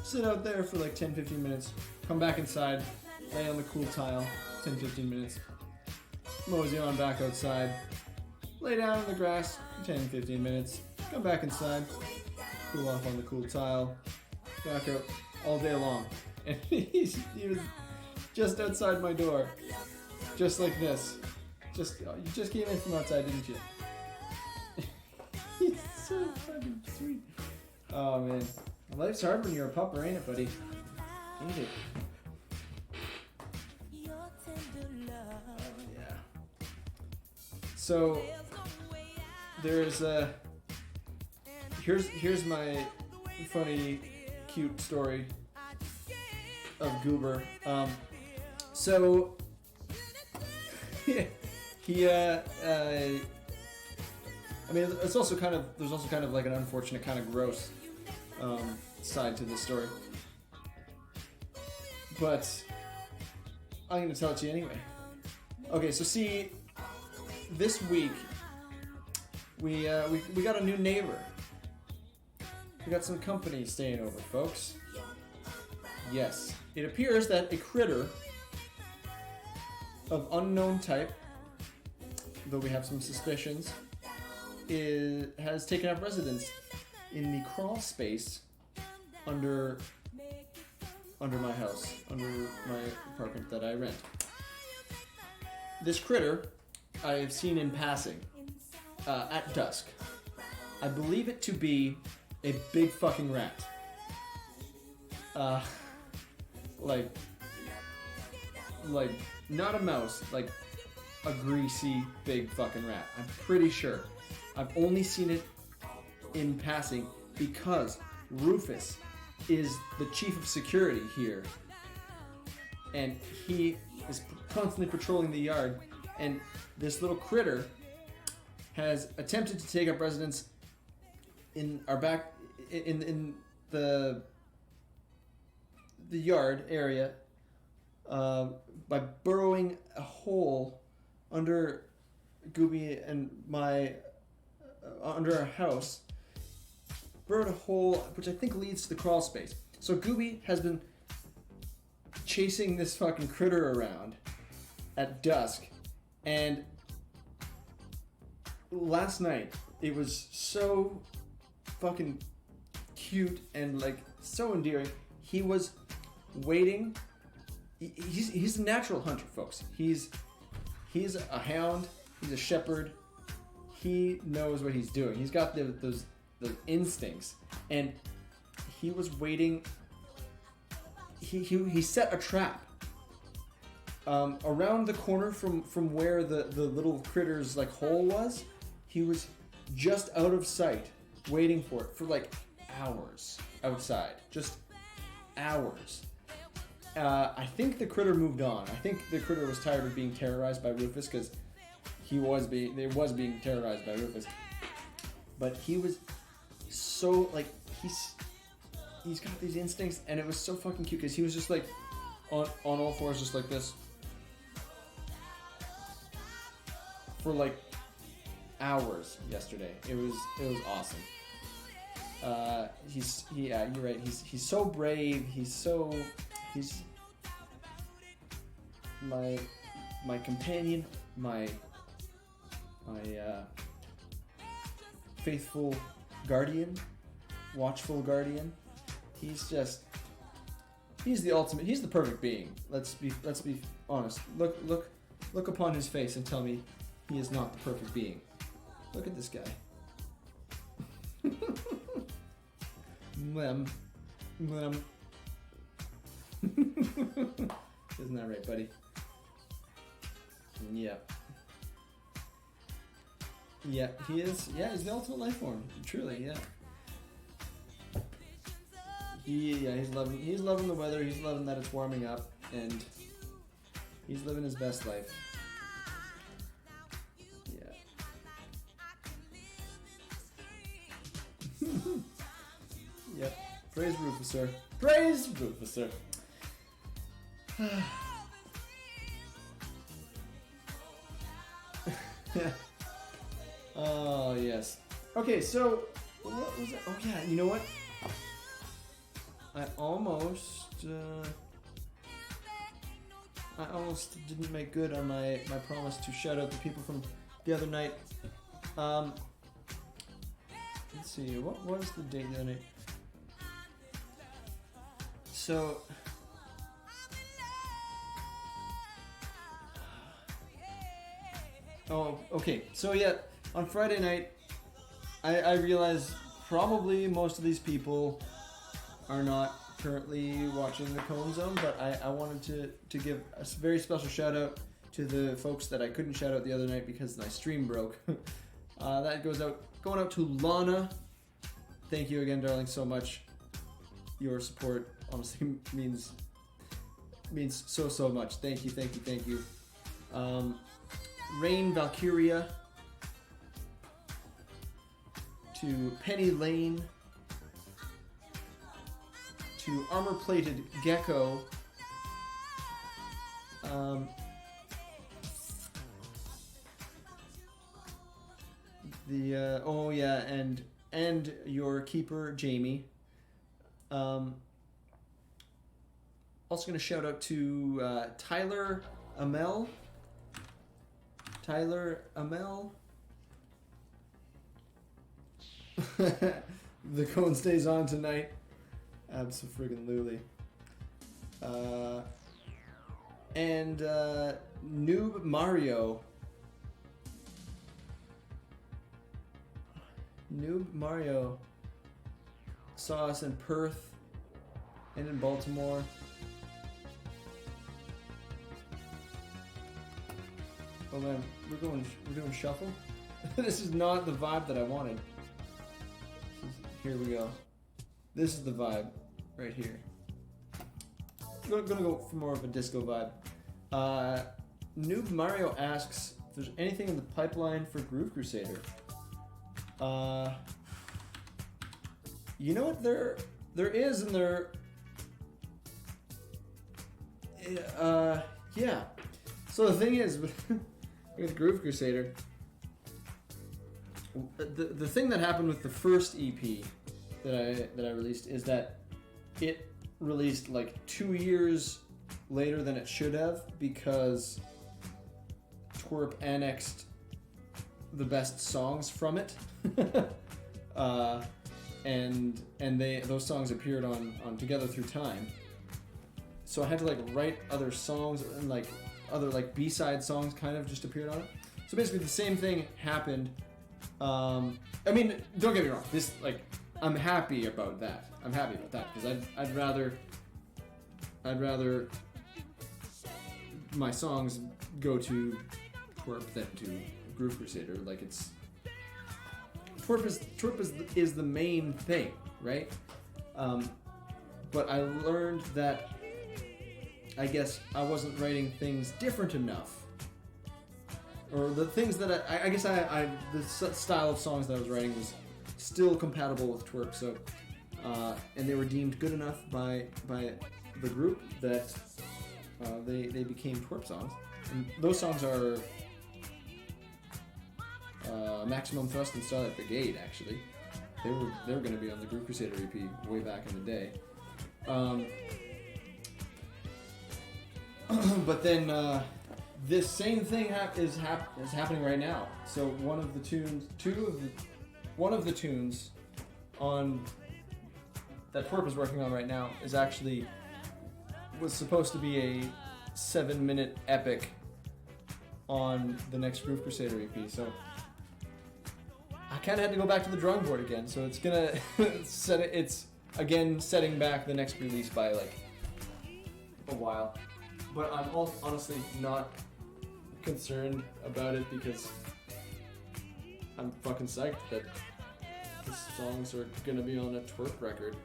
[SPEAKER 1] sit out there for like 10-15 minutes, come back inside, lay on the cool tile, 10-15 minutes, mosey on back outside, lay down in the grass, 10-15 minutes, come back inside, cool off on the cool tile, back out all day long. And he was just outside my door, just like this. You just came in from outside, didn't you? He's so fucking sweet. Oh man, life's hard when you're a pupper, ain't it, buddy? Ain't it? Yeah. So there's here's my funny, cute story of Goober. So he I mean, there's also kind of like an unfortunate, kind of gross side to this story, but I'm gonna tell it to you anyway. Okay, so see, this week we got a new neighbor. We got some company staying over, folks. Yes, it appears that a critter of unknown type, though we have some suspicions, has taken up residence in the crawl space under my house, under my apartment that I rent. This critter I have seen in passing at dusk. I believe it to be a big fucking rat. Like not a mouse, like a greasy big fucking rat. I'm pretty sure. I've only seen it in passing because Rufus is the chief of security here, and he is constantly patrolling the yard, and this little critter has attempted to take up residence in our back, in the yard area, by burrowing a hole under Gooby and under our house, burrowed a hole which I think leads to the crawl space. So Gooby has been chasing this fucking critter around at dusk, and last night it was so fucking cute and like so endearing. He was waiting. He's a natural hunter, folks. He's a hound. He's a shepherd. He knows what he's doing. He's got those instincts, and he was waiting. He set a trap around the corner from where the little critter's like hole was. He was just out of sight, waiting for it for like hours outside, just hours. I think the critter moved on. I think the critter was tired of being terrorized by Rufus, because it was being terrorized by Rufus. But he was so like he's got these instincts, and it was so fucking cute because he was just like on all fours, just like this, for like hours yesterday. It was awesome. You're right. He's so brave. He's my companion, my faithful guardian, watchful guardian. He's the ultimate. He's the perfect being. Let's be honest. Look upon his face and tell me he is not the perfect being. Look at this guy. Isn't that right, buddy? Yeah. Yeah, he is. Yeah, he's the ultimate life form. Truly, yeah. He's loving the weather. He's loving that it's warming up, and he's living his best life. Yeah. Yep. Praise Rufus, sir. Praise Rufus, sir. Oh, yes. Okay, so, what was it? Oh, yeah, you know what? I almost didn't make good on my promise to shout out the people from the other night. Let's see, what was the date the other night? So, oh, okay. So yeah, on Friday night, I realized probably most of these people are not currently watching the Cone Zone, but I wanted to give a very special shout out to the folks that I couldn't shout out the other night because my stream broke. That going out to Lana. Thank you again, darling, so much. Your support honestly means so much. Thank you. Rain Valkyria, to Penny Lane, to Armor Plated Gecko, and your keeper Jamie. Also going to shout out to Tyler Amel. The cone stays on tonight. Abso-friggin-lutely. And Noob Mario. Noob Mario saw us in Perth and in Baltimore. Oh man, we're doing shuffle. This is not the vibe that I wanted. Here we go. This is the vibe right here. I'm gonna go for more of a disco vibe. Noob Mario asks if there's anything in the pipeline for Groove Crusader. You know what? There is, and there. Yeah. So the thing is, with Groove Crusader, the thing that happened with the first EP that I released is that it released like 2 years later than it should have because Twerp annexed the best songs from it, and those songs appeared on Together Through Time. So I had to like write other songs, and like other like B-side songs kind of just appeared on it. So basically the same thing happened. I mean, don't get me wrong. This like I'm happy about that. Because I'd rather my songs go to Twerp than to Groove Crusader. Like it's Twerp is the main thing, right? But I learned that I guess I wasn't writing things different enough, or the things that the style of songs that I was writing was still compatible with Twerp. So, and they were deemed good enough by the group that they became Twerp songs. And those songs are Maximum Thrust and Starlight Brigade. Actually, they were going to be on the Groove Crusader EP way back in the day. But then this same thing is happening right now. So one of the tunes on that Twerp is working on right now was supposed to be a 7-minute epic on the next Groove Crusader EP. So I kind of had to go back to the drawing board again. So it's gonna it's again setting back the next release by like a while. But I'm honestly not concerned about it because I I'm fucking psyched that the songs are gonna be on a twerk record.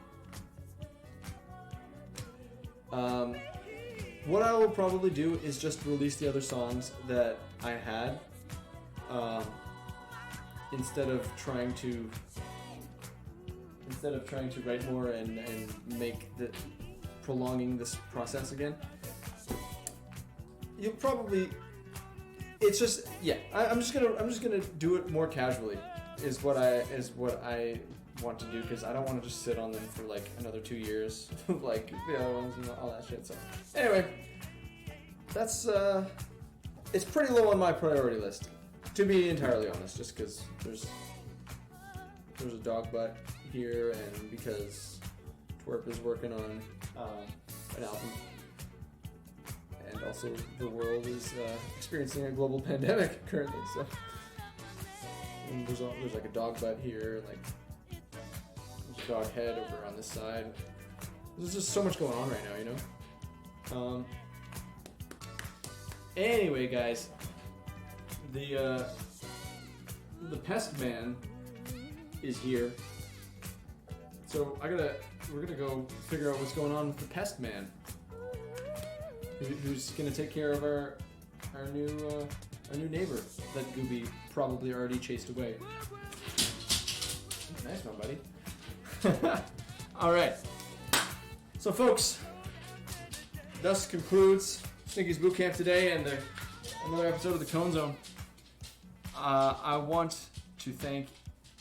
[SPEAKER 1] What I will probably do is just release the other songs that I had, instead of trying to write more and make the prolonging this process again. You'll probably, it's just, yeah, I'm just gonna do it more casually is what I want to do, because I don't want to just sit on them for like another 2 years like the other ones and all that shit. So anyway, that's it's pretty low on my priority list, to be entirely honest, just because there's a dog butt here, and because Twerp is working on an album, and also the world is experiencing a global pandemic currently, so and there's like a dog butt here, like there's a dog head over on this side. There's just so much going on right now, you know. Anyway, guys, the pest man is here, so we're gonna go figure out what's going on with the pest man, who's gonna take care of our new neighbor that Gooby probably already chased away. Nice one, buddy. All right, so folks, thus concludes Stinky's Bootcamp today and another episode of the Cone Zone. I want to thank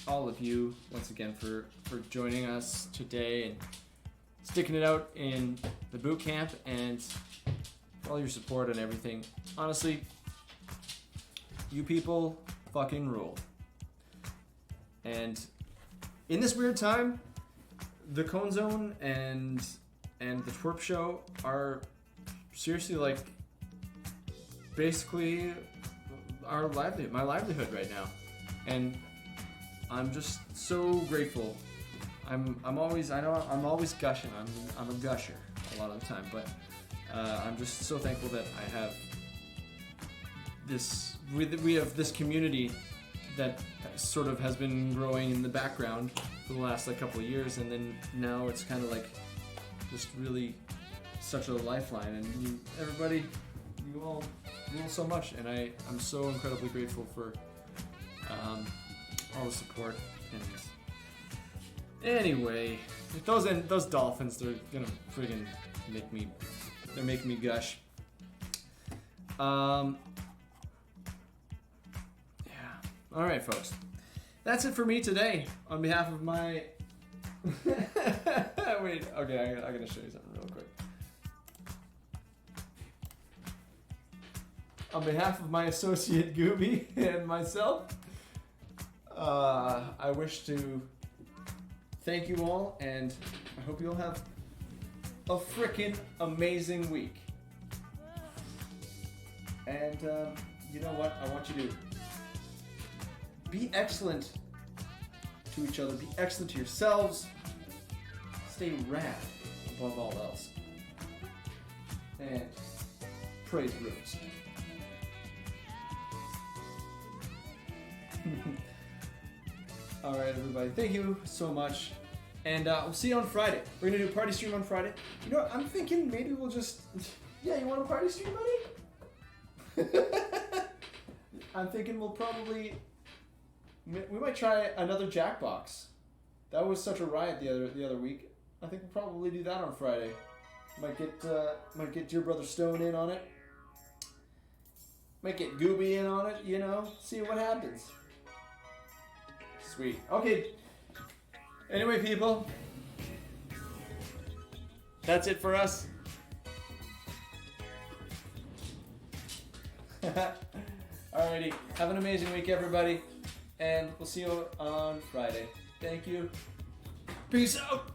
[SPEAKER 1] all of you once again for joining us today and sticking it out in the boot camp, and for all your support and everything. Honestly, you people fucking rule. And in this weird time, the Cone Zone and the Twerp Show are seriously like basically my livelihood right now, and I'm just so grateful. I'm always gushing. I'm a gusher a lot of the time, but I'm just so thankful that I have this. We have this community that sort of has been growing in the background for the last couple of years, and then now it's kind of like just really such a lifeline. And everybody, you all rule so much, and I'm so incredibly grateful for all the support. And anyway, those dolphins, they're gonna friggin' make me gush. Yeah. All right, folks. That's it for me today. On behalf of my wait, okay, I gotta show you something real quick. On behalf of my associate Gooby and myself, I wish to thank you all, and I hope you'll have a frickin' amazing week. And you know what? I want you to be excellent to each other. Be excellent to yourselves. Stay rad above all else. And praise roots. Alright, everybody. Thank you so much. And we'll see you on Friday. We're going to do a party stream on Friday. You know what? I'm thinking maybe we'll just... Yeah, you want a party stream, buddy? I'm thinking we'll probably... We might try another Jackbox. That was such a riot the other week. I think we'll probably do that on Friday. Might get Dear Brother Stone in on it. Might get Gooby in on it, you know? See what happens. Sweet. Okay. Anyway, people. That's it for us. Alrighty. Have an amazing week, everybody. And we'll see you on Friday. Thank you. Peace out.